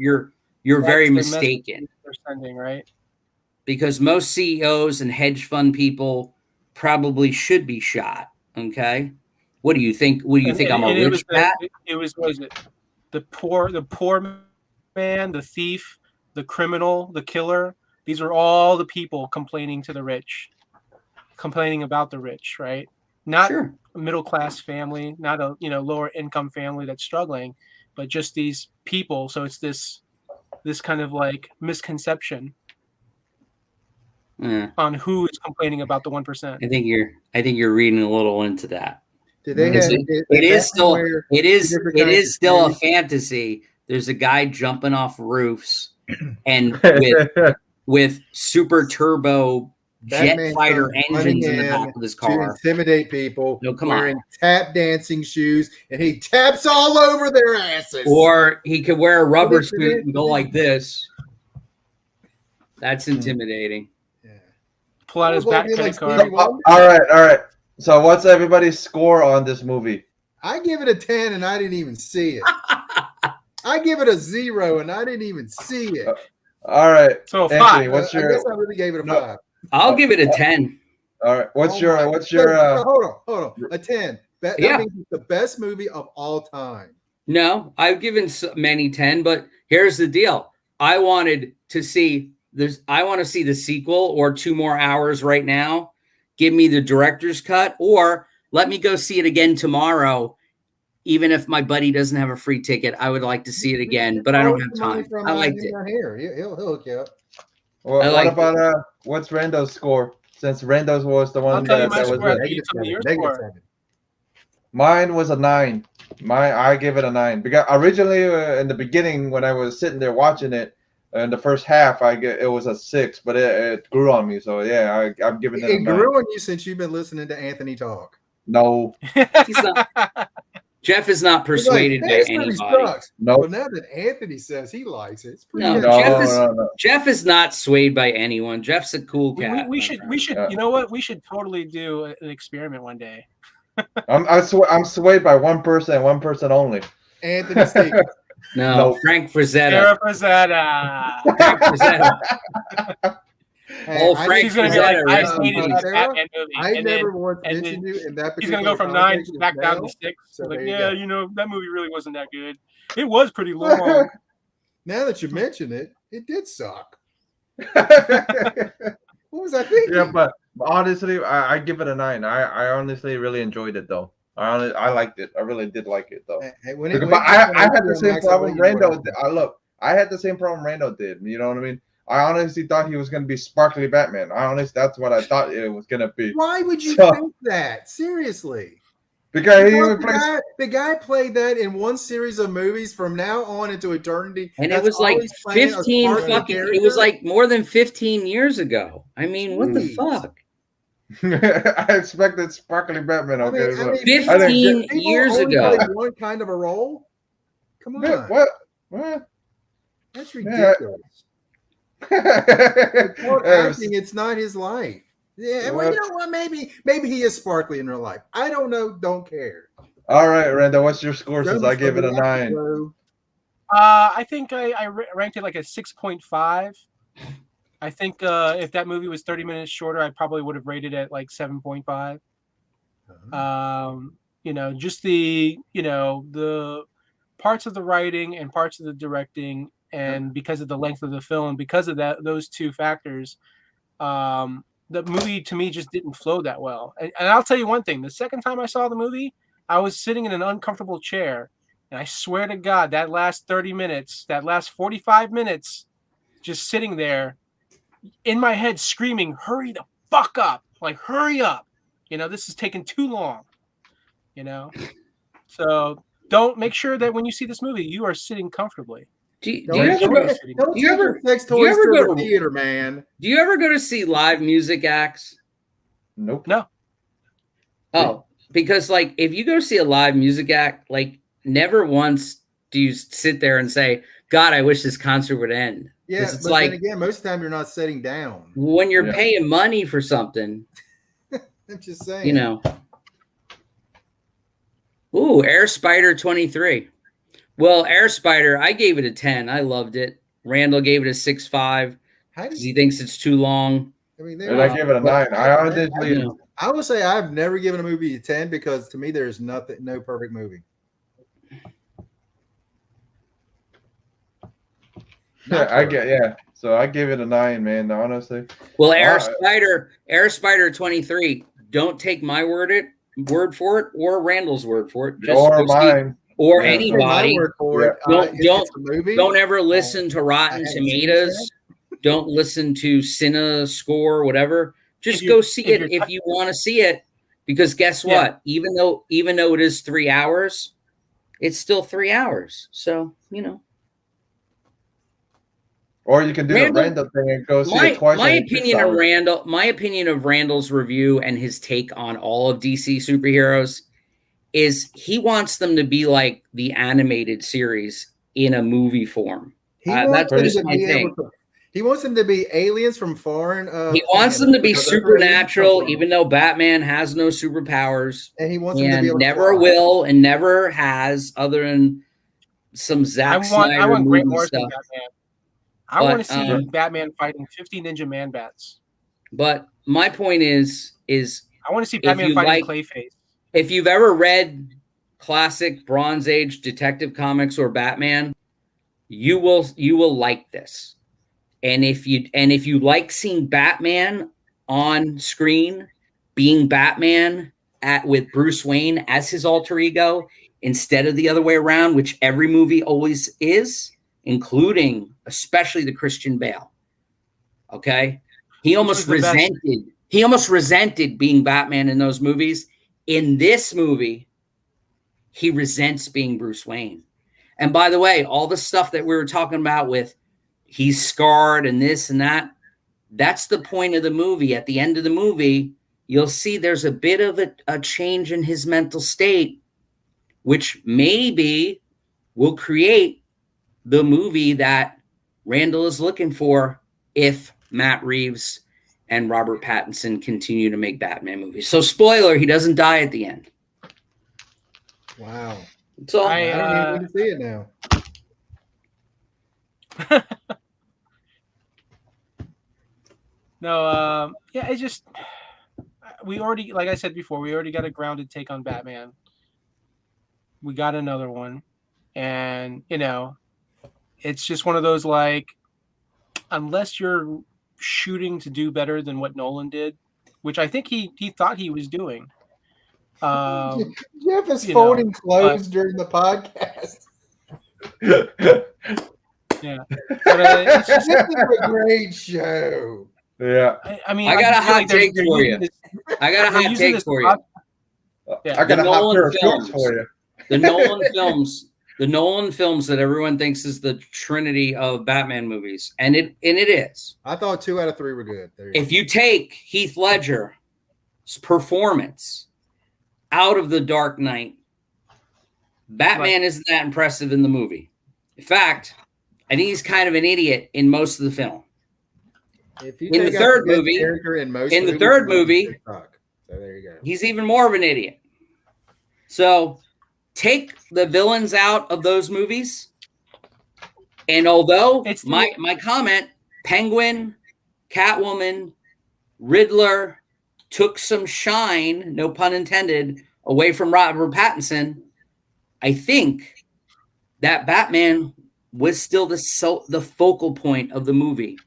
very mistaken. Sending, right? Because most CEOs and hedge fund people probably should be shot. Okay, what do you think? What do you think? I'm a rich cat? It was the poor man, the thief, the criminal, the killer. These are all the people complaining to the rich. Complaining about the rich, right? Not a middle class family, not a lower income family that's struggling, but just these people. So it's this kind of like misconception on who is complaining about the 1%. I think you're reading a little into that. It is still a fantasy. There's a guy jumping off roofs and with super turbo jet fighter engines in the back of his car to intimidate people. No, come wearing tap dancing shoes, and he taps all over their asses. Or he could wear a rubber suit and go like this. That's intimidating. Yeah. Pull out his back card. All right. So what's everybody's score on this movie? I give it a 10, and I didn't even see it. I give it a 0, and I didn't even see it. All right. So Anthony, 5. What's your? I guess I really gave it a 5. I'll give it a 10. All right. What's your? Hold on. A 10. That means it's the best movie of all time. No, I've given many 10, but here's the deal. I wanted to see I want to see the sequel or 2 more hours right now. Give me the director's cut, or let me go see it again tomorrow. Even if my buddy doesn't have a free ticket, I would like to see it again, but I don't have time. I liked it. Here. He'll hook you up. Well, what about what's Rando's score? Since Rando's was the one I'll tell you my that was score. with. Mine was a 9. I gave it a 9 because originally in the beginning when I was sitting there watching it in the first half, it was a 6, but it grew on me. So yeah, I'm giving it a 9. It grew on you since you've been listening to Anthony talk. No, he's not. Jeff is not persuaded by anybody. No. Well, now that Anthony says he likes it, it's pretty good. Jeff is not swayed by anyone. Jeff's a cool cat. We should. You know what? We should totally do an experiment one day. I'm swayed by one person and one person only. Anthony Stevens. No, Frank Frazetta. Frank Frazetta. Frank Frazetta. I never once mentioned you in that. He's gonna go from 9 back down to 6. So like, you know, that movie really wasn't that good. It was pretty long. Now that you mention it, it did suck. What was I thinking? Yeah, but honestly, I give it a 9. I honestly really enjoyed it though. I liked it. I really did like it though. I had the same problem Rando did. I had the same problem Rando did. You know what I mean? I honestly thought he was going to be sparkly Batman. That's what I thought it was going to be. Why would you think that? Seriously. Because the guy played that in one series of movies from now on into eternity. And it was like 15 fucking, it was like more than 15 years ago. I mean, what the fuck? I expected sparkly Batman. Okay, 15 years ago. One kind of a role? Come on. What? That's ridiculous. It's not his life. Yeah, well, you know what? Maybe he is sparkly in real life. I don't know. Don't care. All right, Randa, what's your score? Since I gave it a 9. I think I ranked it like a 6.5. I think if that movie was 30 minutes shorter, I probably would have rated it like 7.5. You know, just the parts of the writing and parts of the directing, and because of the length of the film, because of those two factors, the movie to me just didn't flow that well. And I'll tell you one thing: the second time I saw the movie, I was sitting in an uncomfortable chair, and I swear to God, that last 30 minutes, that last 45 minutes, just sitting there in my head screaming, "Hurry the fuck up! Like, hurry up! You know, this is taking too long." You know, so make sure that when you see this movie, you are sitting comfortably. Do you ever go to theater, man? Do you ever go to see live music acts? Nope. No. Oh, because like if you go see a live music act, like never once do you sit there and say, "God, I wish this concert would end." Yeah, it's but like, then again, most of the time you're not sitting down. When you're paying money for something. I'm just saying. You know. Ooh, Air Spider 23. Well, Air Spider, I gave it a 10. I loved it. Randall gave it a 6.5 because he thinks it's too long. I mean, I gave it a 9. I would say I've never given a movie a 10 because to me there's no perfect movie. So I gave it a 9, man. Honestly. Well, Air Spider 23. Don't take my word for it, or Randall's word for it. Just or mine. Or anybody. Don't ever listen to Rotten Tomatoes. Don't listen to Cine Score, whatever. Just go see it if you want to see it. Because guess what? Even though it is 3 hours, it's still 3 hours. So, you know. Or you can do the Randall thing and go see it twice. My opinion of Randall's review and his take on all of DC superheroes is he wants them to be like the animated series in a movie form. That's just my thing. He wants them to be aliens from foreign. He wants them to be supernatural, even though Batman has no superpowers. And he wants them to be never will and never has, other than some Zack Snyder I want movie great stuff. Batman. I want to see Batman fighting 50 Ninja Man Bats. But my point is I want to see Batman fighting Clayface. If you've ever read classic Bronze Age detective comics or Batman, you will like this. And if you like seeing Batman on screen, being Batman with Bruce Wayne as his alter ego instead of the other way around, which every movie always is, including especially the Christian Bale. Okay, he almost resented being Batman in those movies. In this movie, he resents being Bruce Wayne. And by the way, all the stuff that we were talking about with he's scarred and this and that, that's the point of the movie. At the end of the movie, you'll see there's a bit of a change in his mental state, which maybe will create the movie that Randall is looking for if Matt Reeves and Robert Pattinson continue to make Batman movies. So spoiler, he doesn't die at the end. Wow. So I don't even need to see it now. No, yeah, it's just we already, like I said before, we already got a grounded take on Batman. We got another one, and it's just one of those, like, unless you're shooting to do better than what Nolan did, which I think he thought he was doing. Jeff is folding clothes during the podcast. Yeah, but it's just a great show. Yeah, I mean, I got a hot take for you. I got a hot take for you. I got a hot pair of shorts for you. The Nolan films that everyone thinks is the trinity of Batman movies, and it is. I thought 2 out of 3 were good. If you take Heath Ledger's performance out of The Dark Knight, Batman isn't that impressive in the movie. In fact, I think he's kind of an idiot in most of the film. In the third movie, so there you go. He's even more of an idiot. So take the villains out of those movies, and although my comment, Penguin, Catwoman, Riddler took some shine, no pun intended, away from Robert Pattinson, I think that Batman was still the focal point of the movie.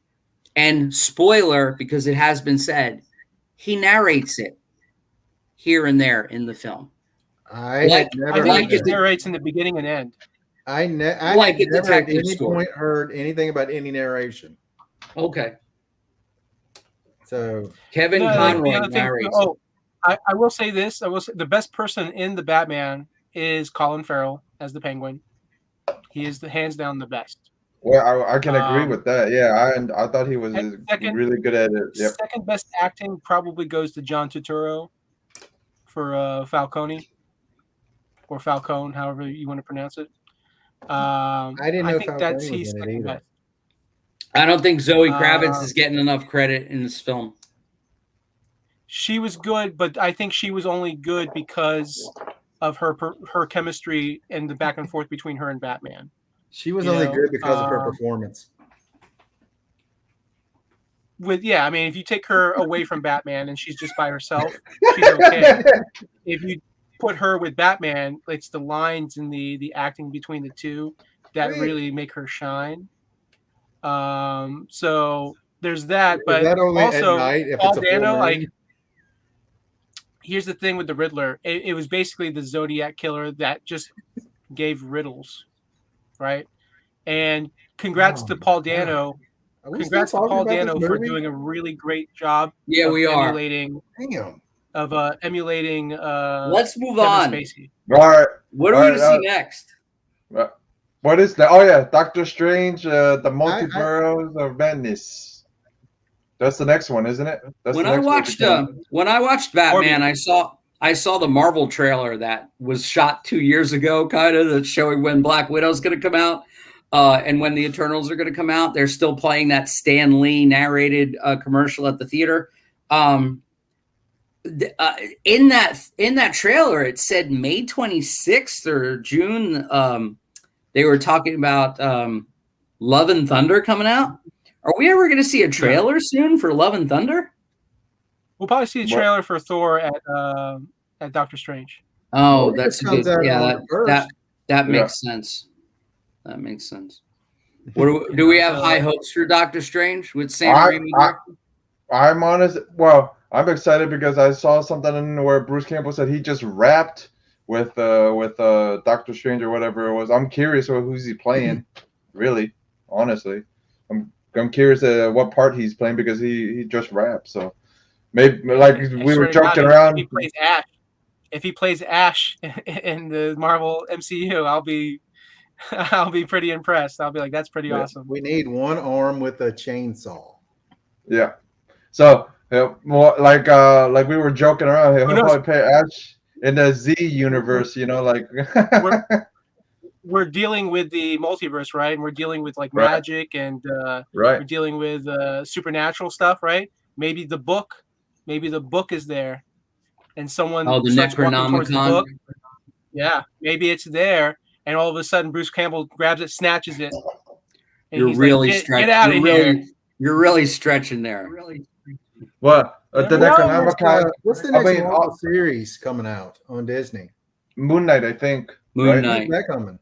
And spoiler, because it has been said, he narrates it here and there in the film. I think he just narrates in the beginning and end. I never at any point heard anything about any narration. Okay. So Kevin Conroy narrates. I will say this. I will say the best person in the Batman is Colin Farrell as the Penguin. He is hands down the best. Well, I can agree with that. Yeah, I thought he was really good at it. Yep. Second best acting probably goes to John Turturro for Falcone or Falcone, however you want to pronounce it. I didn't know Falcone was in it either. I don't think Zoe Kravitz is getting enough credit in this film. She was good, but I think she was only good because of her chemistry and the back and forth between her and Batman. She was only good because of her performance. I mean, if you take her away from Batman and she's just by herself, she's okay. If you put her with Batman, it's the lines and the acting between the two that really make her shine. So there's that, but that only also at night if Paul it's a Dano, full moon? Here's the thing with the Riddler. It was basically the Zodiac killer that just gave riddles, right? And congrats to Paul Dano. Congrats to Paul Dano for doing a really great job. Yeah, we are emulating. Let's move Kevin on. Spacey. All right. What are we going to see next? What is that? Oh yeah, Doctor Strange, the Multiverse of Madness. That's the next one, isn't it? When I watched Batman, I saw the Marvel trailer that was shot 2 years ago, kind of, that's showing when Black Widow's going to come out and when the Eternals are going to come out. They're still playing that Stan Lee narrated commercial at the theater. In that trailer, it said May 26th or June. They were talking about Love and Thunder coming out. Are we ever going to see a trailer soon for Love and Thunder? We'll probably see a trailer for Thor at Doctor Strange. Oh, that's good. Yeah, that makes sense. That makes sense. Do we have high hopes for Doctor Strange with Sam Raimi? I'm honest. Well, I'm excited because I saw something where Bruce Campbell said he just rapped with Doctor Strange or whatever it was. I'm curious who's he playing, really, honestly. I'm curious what part he's playing because he just raps. So maybe like we were joking around. If he plays Ash in the Marvel MCU, I'll be pretty impressed. I'll be like, that's pretty awesome. We need one arm with a chainsaw. Yeah. So like we were joking around. He'll probably play Ash in the Z universe. Like we're dealing with the multiverse, right? And we're dealing with like magic and we're dealing with supernatural stuff, right? Maybe the book is there, and someone starts walking towards the book. Yeah, maybe it's there, and all of a sudden Bruce Campbell grabs it, snatches it, and you're he's really like, get out of here. You're really stretching there. What? What's the next Marvel series coming out on Disney? Moon Knight, I think. Moon Knight. When's that coming?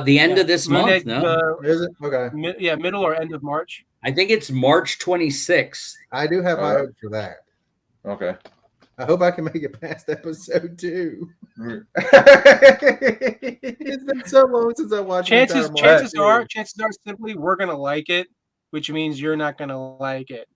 The end of this month, Is it? Okay. Middle or end of March. I think it's March 26th. I do have high hopes for that. Okay. I hope I can make it past episode 2. It's been so long since I watched. Chances are simply we're gonna like it, which means you're not gonna like it.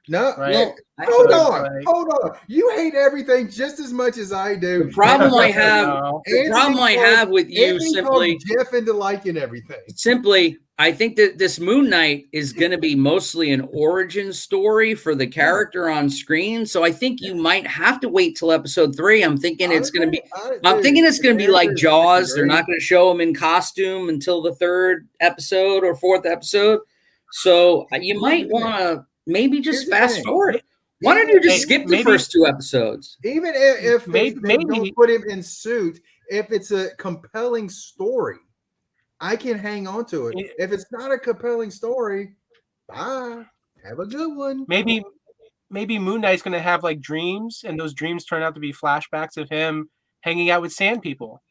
No, right? Hold on. You hate everything just as much as I do. The problem I have with you simply Jeff into liking everything. Simply, I think that this Moon Knight is going to be mostly an origin story for the character on screen. So I think you might have to wait till episode 3. I'm thinking it's going to be like Jaws. They're not going to show him in costume until the 3rd episode or 4th episode. So you might want to maybe just fast forward. Why don't you just skip the first 2 episodes? Even if they don't put him in suit, if it's a compelling story, I can hang on to it. If it's not a compelling story, bye. Have a good one. Maybe Moon Knight's going to have like dreams, and those dreams turn out to be flashbacks of him hanging out with sand people,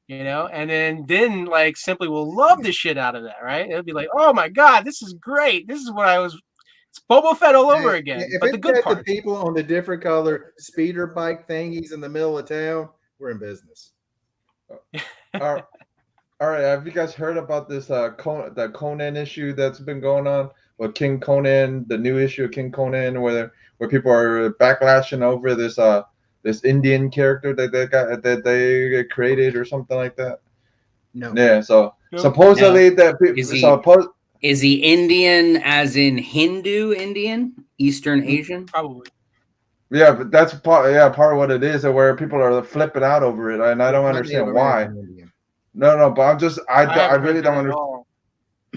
and then like simply will love the shit out of that, right? It'll be like, oh my God, this is great. This is what it's Boba Fett all over again. But the good part, the people on the different color speeder bike thingies in the middle of town, we're in business. All right, have you guys heard about this the Conan issue that's been going on with King Conan, the new issue of King Conan, where people are backlashing over this Indian character that they created or something like that? No. Yeah, so supposedly is he Indian as in Hindu Indian, Eastern Asian? Probably. Yeah, but that's part of what it is, where people are flipping out over it, and I don't understand why. No, but I really don't understand.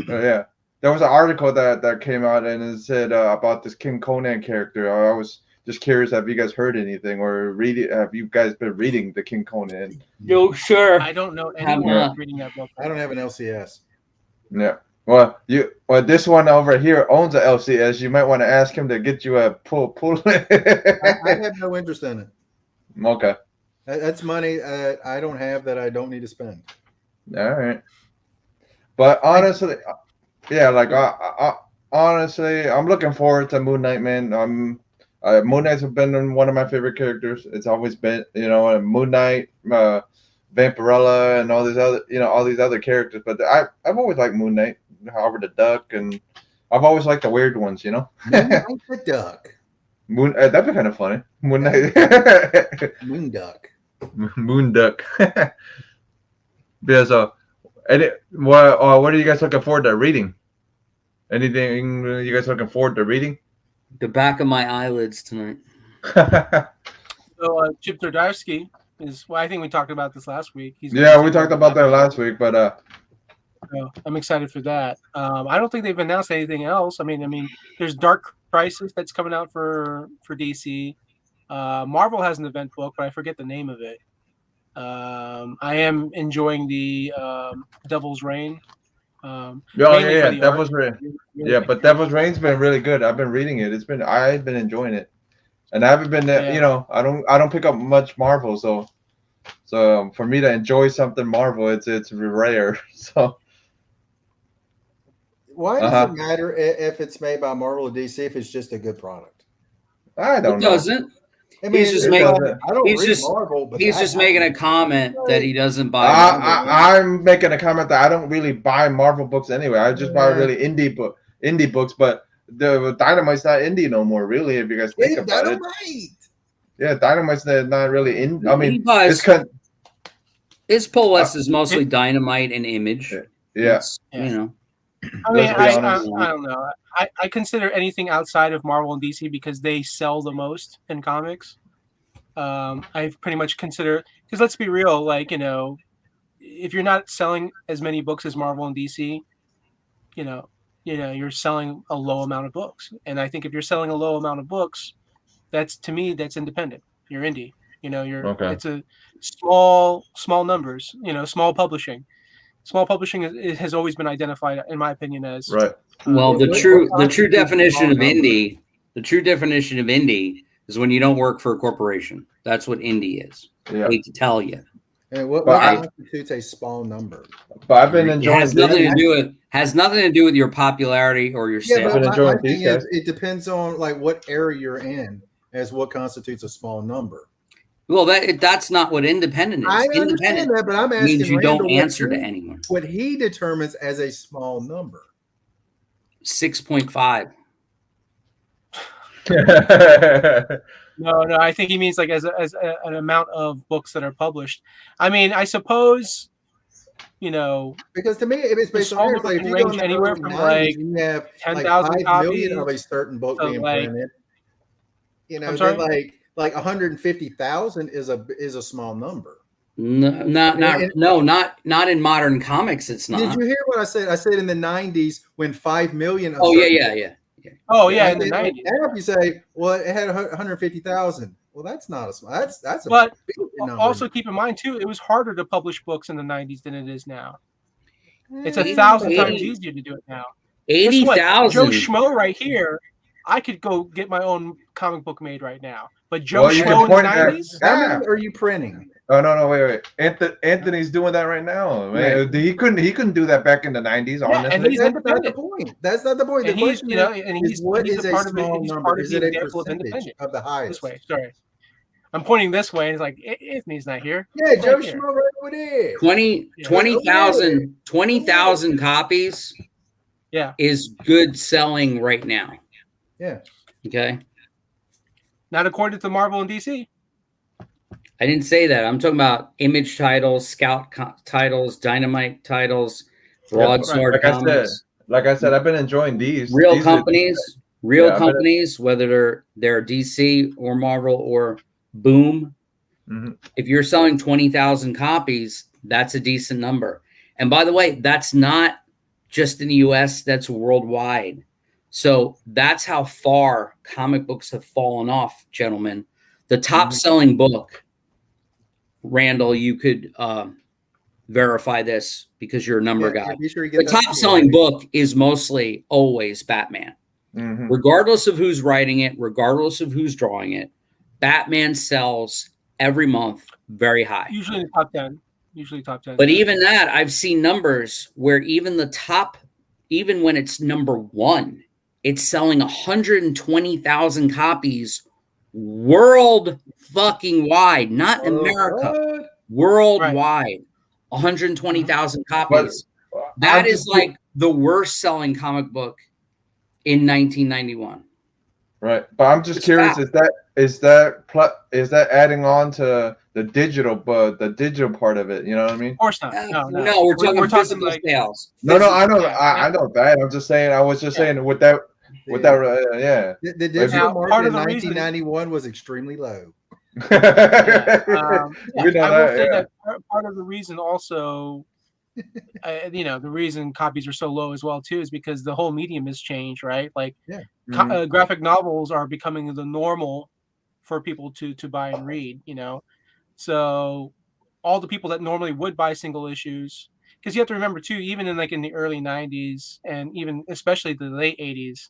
Yeah, there was an article that came out and it said about this King Conan character. I was just curious, have you guys heard anything or have you guys been reading the King Conan? No, sure. I don't know anyone reading that book. I don't have an LCS. Yeah. Well, this one over here owns an LCS. You might want to ask him to get you a pull. I have no interest in it. Okay. That's money I don't have that I don't need to spend. All right. But honestly, honestly, I'm looking forward to Moon Knight, man. Moon Knight's been one of my favorite characters. It's always been, Moon Knight, Vampirella, and all these other characters. But I've always liked Moon Knight, Howard the Duck, and I've always liked the weird ones, Moon Knight the Duck. That'd be kind of funny. Moon Knight. Moon Duck. Moon Duck. Yeah, so, what are you guys looking forward to reading? Anything you guys looking forward to reading? The back of my eyelids tonight. So Chip Zdarsky is. Well, I think we talked about this last week. We talked about that last week, but I'm excited for that. I don't think they've announced anything else. I mean, there's Dark Crisis that's coming out for DC. Marvel has an event book, but I forget the name of it. I am enjoying the Devil's Reign. Devil's Reign. Yeah, but Devil's Reign's been really good. I've been reading it. I've been enjoying it, and I haven't been. I don't pick up much Marvel, so for me to enjoy something Marvel, it's rare. So Why does it matter if it's made by Marvel or DC if it's just a good product? I don't know. It doesn't. I mean, He's just I don't he's read just Marvel, but he's just making a comment that he doesn't buy. I'm making a comment that I don't really buy Marvel books anyway. I just buy really indie books, but the Dynamite's not indie no more, really. If you guys think about it, yeah, Dynamite's not really indie. I mean, his pull list is mostly Dynamite and Image. Yeah, you know. I mean, I don't know. I consider anything outside of Marvel and DC because they sell the most in comics. I pretty much consider, because let's be real, like, you know, if you're not selling as many books as Marvel and DC, you know, you're selling a low amount of books. And I think if you're selling a low amount of books, to me, that's independent. You're indie. You know, it's a small numbers, you know, small publishing. Small publishing has always been identified, in my opinion, as right. Well, the true definition of indie, is when you don't work for a corporation. That's what indie is. I hate to tell you. And what constitutes a small number? But I've been enjoying. Has nothing to do with your popularity or your sales. But my thing is, it depends on like what area you're in as what constitutes a small number. Well, that's not what independent is. I understand that, but I'm asking means you don't answer to anyone. What he determines as a small number. 6.5. No, I think he means like as an amount of books that are published. I mean, I suppose, you know, because to me, if it's based on like, if you range anywhere from 90s, like you have 10,000 copies of a certain book being printed. You know, like 150,000 is a small number. Not in modern comics. It's not. Did you hear what I said? I said in the 90s when 5 million. Oh yeah. Oh yeah, in the 90s. Now if you say, well, it had 150,000. Well, that's not a small. That's a but big number. Also keep in mind too, it was harder to publish books in the 90s than it is now. It's 1,000 times easier to do it now. 80,000. Joe Schmo right here, I could go get my own comic book made right now. But Joe Schmo in the 90s? How many are you printing? Oh no, wait. Anthony's doing that right now. Right. He couldn't do that back in the 90s. Honestly, and he's that's not the point. That's not the point. The question is what is a small number? Is it a percentage of the highest? This way, sorry. I'm pointing this way, and it's like Anthony's not here. Yeah, Joe Schmo right over there. 20,000 copies. Yeah, is good selling right now. Yeah. Okay. Not according to Marvel and DC. I didn't say that. I'm talking about Image titles, Scout titles, Dynamite titles, Broadsword comics. Like I said, I've been enjoying these. Real companies, whether they're DC or Marvel or Boom. Mm-hmm. If you're selling 20,000 copies, that's a decent number. And by the way, that's not just in the US, that's worldwide. So that's how far comic books have fallen off, gentlemen. The top selling book, Randall, you could verify this because you're a number guy. The top selling book is mostly always Batman. Mm-hmm. Regardless of who's writing it, regardless of who's drawing it, Batman sells every month very high. Usually in the top 10. But even that, I've seen numbers where even the top, even when it's number one, it's selling 120,000 copies world fucking wide, not America, worldwide. 120,000 copies. That is like the worst selling comic book in 1991. Right, but I'm just curious: is that adding on to the digital part of it? You know what I mean? Of course not. No, we're talking physical like sales. No, I know that. I'm just saying. I was just saying with that. The digital market in 1991 was extremely low. I will say that part of the reason also, the reason copies are so low as well too is because the whole medium has changed, right? Like, graphic novels are becoming the normal for people to buy and read. So all the people that normally would buy single issues, because you have to remember too, even in the early 90s and even especially the late 80s,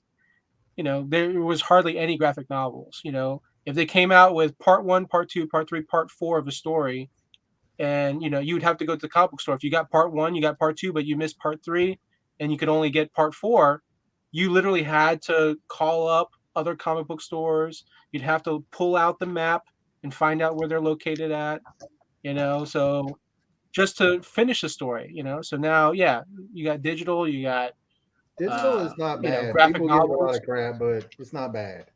there was hardly any graphic novels. If they came out with part 1, part 2, part 3, part 4 of a story, and you would have to go to the comic book store. If you got part 1, you got part 2, but you missed part 3, and you could only get part 4, you literally had to call up other comic book stores. You'd have to pull out the map and find out where they're located at, so just to finish the story, So now, yeah, you got digital, you got Digital is not bad. graphic People give it a novels. lot of crap, but it's not bad.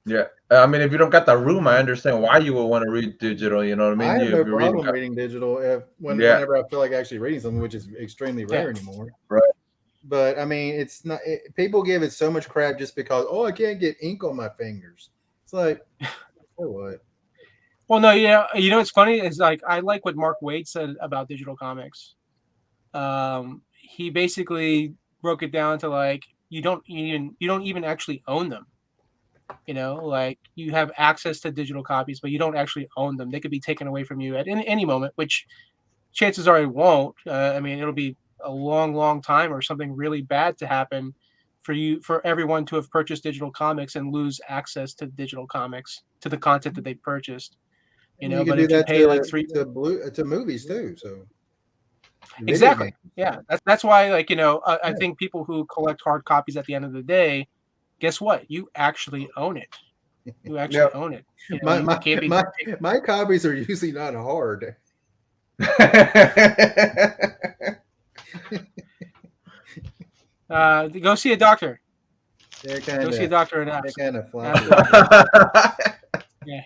Yeah, I mean, if you don't got the room, I understand why you would want to read digital. You know what I mean? I have no If you're problem reading digital whenever I feel like actually reading something, which is extremely rare anymore. Right. But I mean, it's not. People give it so much crap just because, I can't get ink on my fingers. It's like, so what? Well, no, yeah, what's funny is like I like what Mark Waid said about digital comics. He basically broke it down to like you don't even actually own them. Like you have access to digital copies, but you don't actually own them. They could be taken away from you at any moment, which chances are it won't. I mean, it'll be a long, long time or something really bad to happen for everyone to have purchased digital comics and lose access to digital comics, to the content that they purchased. You but can do if you that pay like to movies too. So exactly, yeah, that's why I think people who collect hard copies at the end of the day, guess what? You actually own it. You actually own it. My copies are usually not hard. Go see a doctor. Go see a doctor and ask. They're kind of floppy. Yeah.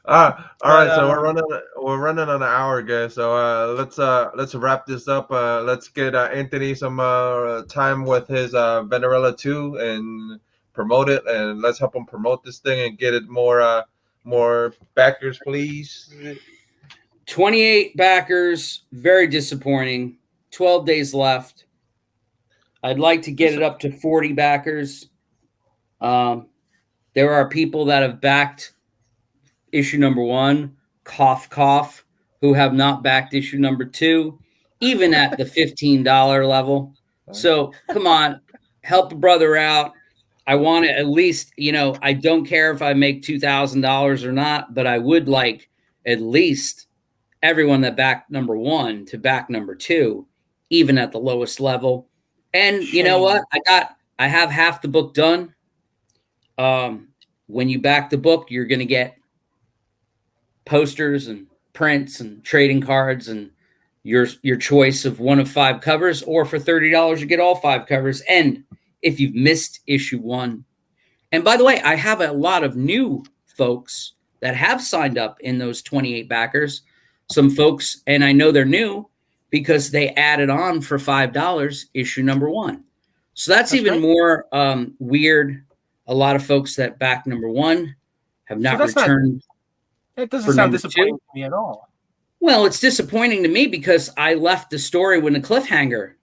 All right, so we're running on an hour, guys. So let's wrap this up. Let's get Anthony some time with his Venerella 2 and promote it, and let's help him promote this thing and get it more backers, please. 28 backers, very disappointing. 12 days left. I'd like to get it up to 40 backers. There are people that have backed issue number 1, cough, cough, who have not backed issue number 2, even at the $15 level. So come on, help a brother out. I want to at least, I don't care if I make $2,000 or not, but I would like at least everyone that backed number 1 to back number 2, even at the lowest level. And you know what? I have half the book done. When you back the book, you're going to get posters and prints and trading cards and your choice of one of 5 covers, or for $30 you get all 5 covers. And if you've missed issue 1, and by the way, I have a lot of new folks that have signed up in those 28 backers. Some folks, and I know they're new because they added on for $5 issue number 1. So that's even more weird. A lot of folks that back number 1 have not returned. It doesn't sound disappointing to me at all. Well, it's disappointing to me because I left the story with a cliffhanger.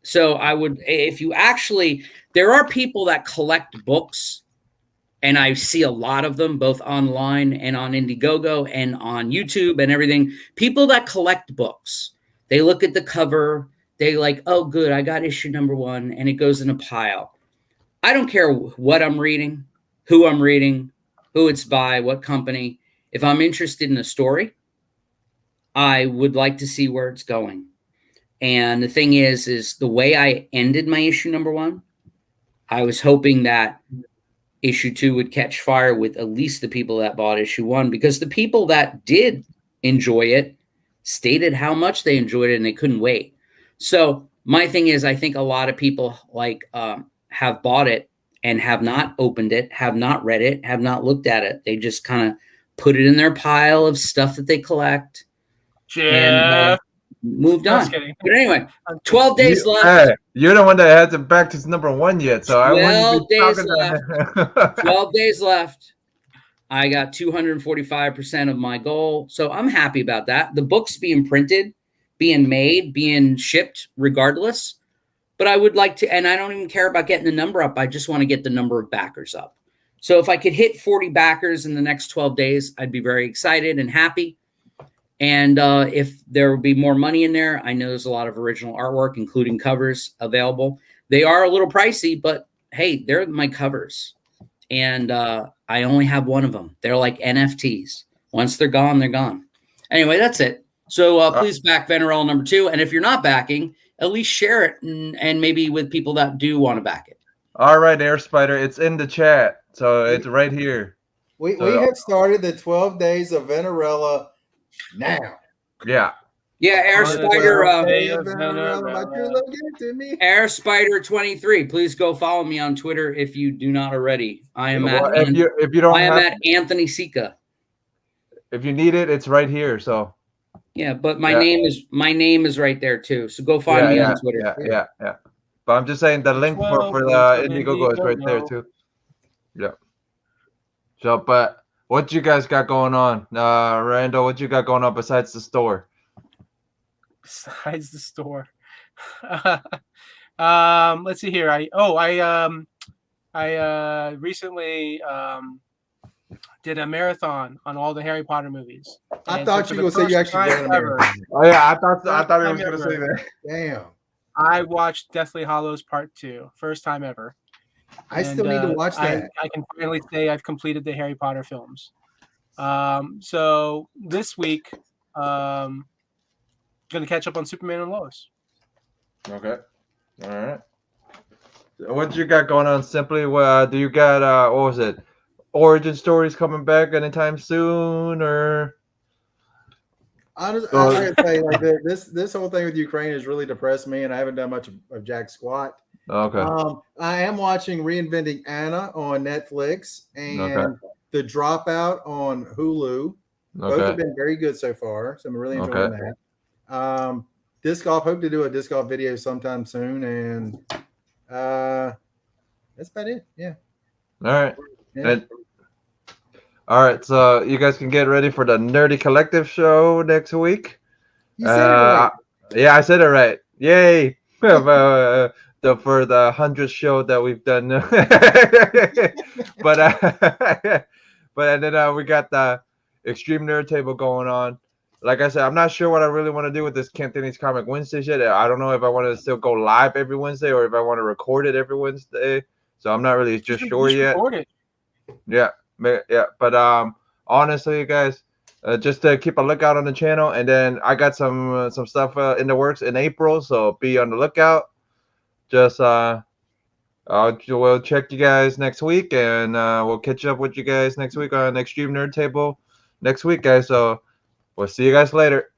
So I would, if you actually, there are people that collect books, and I see a lot of them both online and on Indiegogo and on YouTube and everything. People that collect books, they look at the cover, they like, oh, good, I got issue number 1, and it goes in a pile. I don't care what I'm reading, who it's by, what company. If I'm interested in a story, I would like to see where it's going. And the thing is the way I ended my issue number 1, I was hoping that issue 2 would catch fire with at least the people that bought issue 1, because the people that did enjoy it stated how much they enjoyed it and they couldn't wait. So my thing is, I think a lot of people have bought it and have not opened it, have not read it, have not looked at it. They just kind of put it in their pile of stuff that they collect and moved on. But anyway, 12 days left. Hey, you're the one that hasn't backed his number 1 yet, so I wouldn't be talking left. 12 days left. I got 245% of my goal, so I'm happy about that. The book's being printed, being made, being shipped regardless. But I would like to, and I don't even care about getting the number up. I just want to get the number of backers up. So if I could hit 40 backers in the next 12 days, I'd be very excited and happy. And if there will be more money in there, I know there's a lot of original artwork, including covers available. They are a little pricey, but hey, they're my covers. And I only have one of them. They're like NFTs. Once they're gone, they're gone. Anyway, that's it. So please back Venerell number 2. And if you're not backing, at least share it and maybe with people that do want to back it. All right, Air Spider, it's in the chat, so it's right here. We have started the 12 days of Venerella now. Yeah. Yeah, Air Spider. Me. Air Spider 23. Please go follow me on Twitter if you do not already. I am if you don't at Anthony Sika. If you need it, it's right here. So. Yeah, but my name is right there too. So go find me on Twitter. Yeah. But I'm just saying the link for the Indiegogo is right there too. Yeah. So, but what you guys got going on, Randall? What you got going on besides the store? Besides the store, let's see here. I recently did a marathon on all the Harry Potter movies. I thought you were going to say you actually did a marathon. Oh yeah, I thought he was going to say that. Damn. I watched Deathly Hallows Part 2, first time ever. I still need to watch that. I can finally say I've completed the Harry Potter films. So this week, going to catch up on Superman and Lois. Okay. All right. What you got going on, Simply? Do you got, what was it? Origin stories coming back anytime soon, or? Honestly, I gotta say, like this whole thing with Ukraine has really depressed me, and I haven't done much of jack squat. Okay. I am watching Reinventing Anna on Netflix and The Dropout on Hulu. Both have been very good so far, so I'm really enjoying that. Disc golf. Hope to do a disc golf video sometime soon, and that's about it. Yeah. All right. Yeah. All right, so you guys can get ready for the Nerdy Collective show next week. You said it right. Yeah, I said it right. Yay! For the 100th show that we've done. but then we got the Extreme Nerd Table going on. Like I said, I'm not sure what I really want to do with this Camp Denny's Comic Wednesdays yet. I don't know if I want to still go live every Wednesday or if I want to record it every Wednesday. So I'm not really just sure yet. Yeah. But honestly, guys, just to keep a lookout on the channel, and then I got some stuff in the works in April, so be on the lookout. Just we'll check you guys next week, and we'll catch up with you guys next week on Extreme Nerd Table next week, guys. So we'll see you guys later.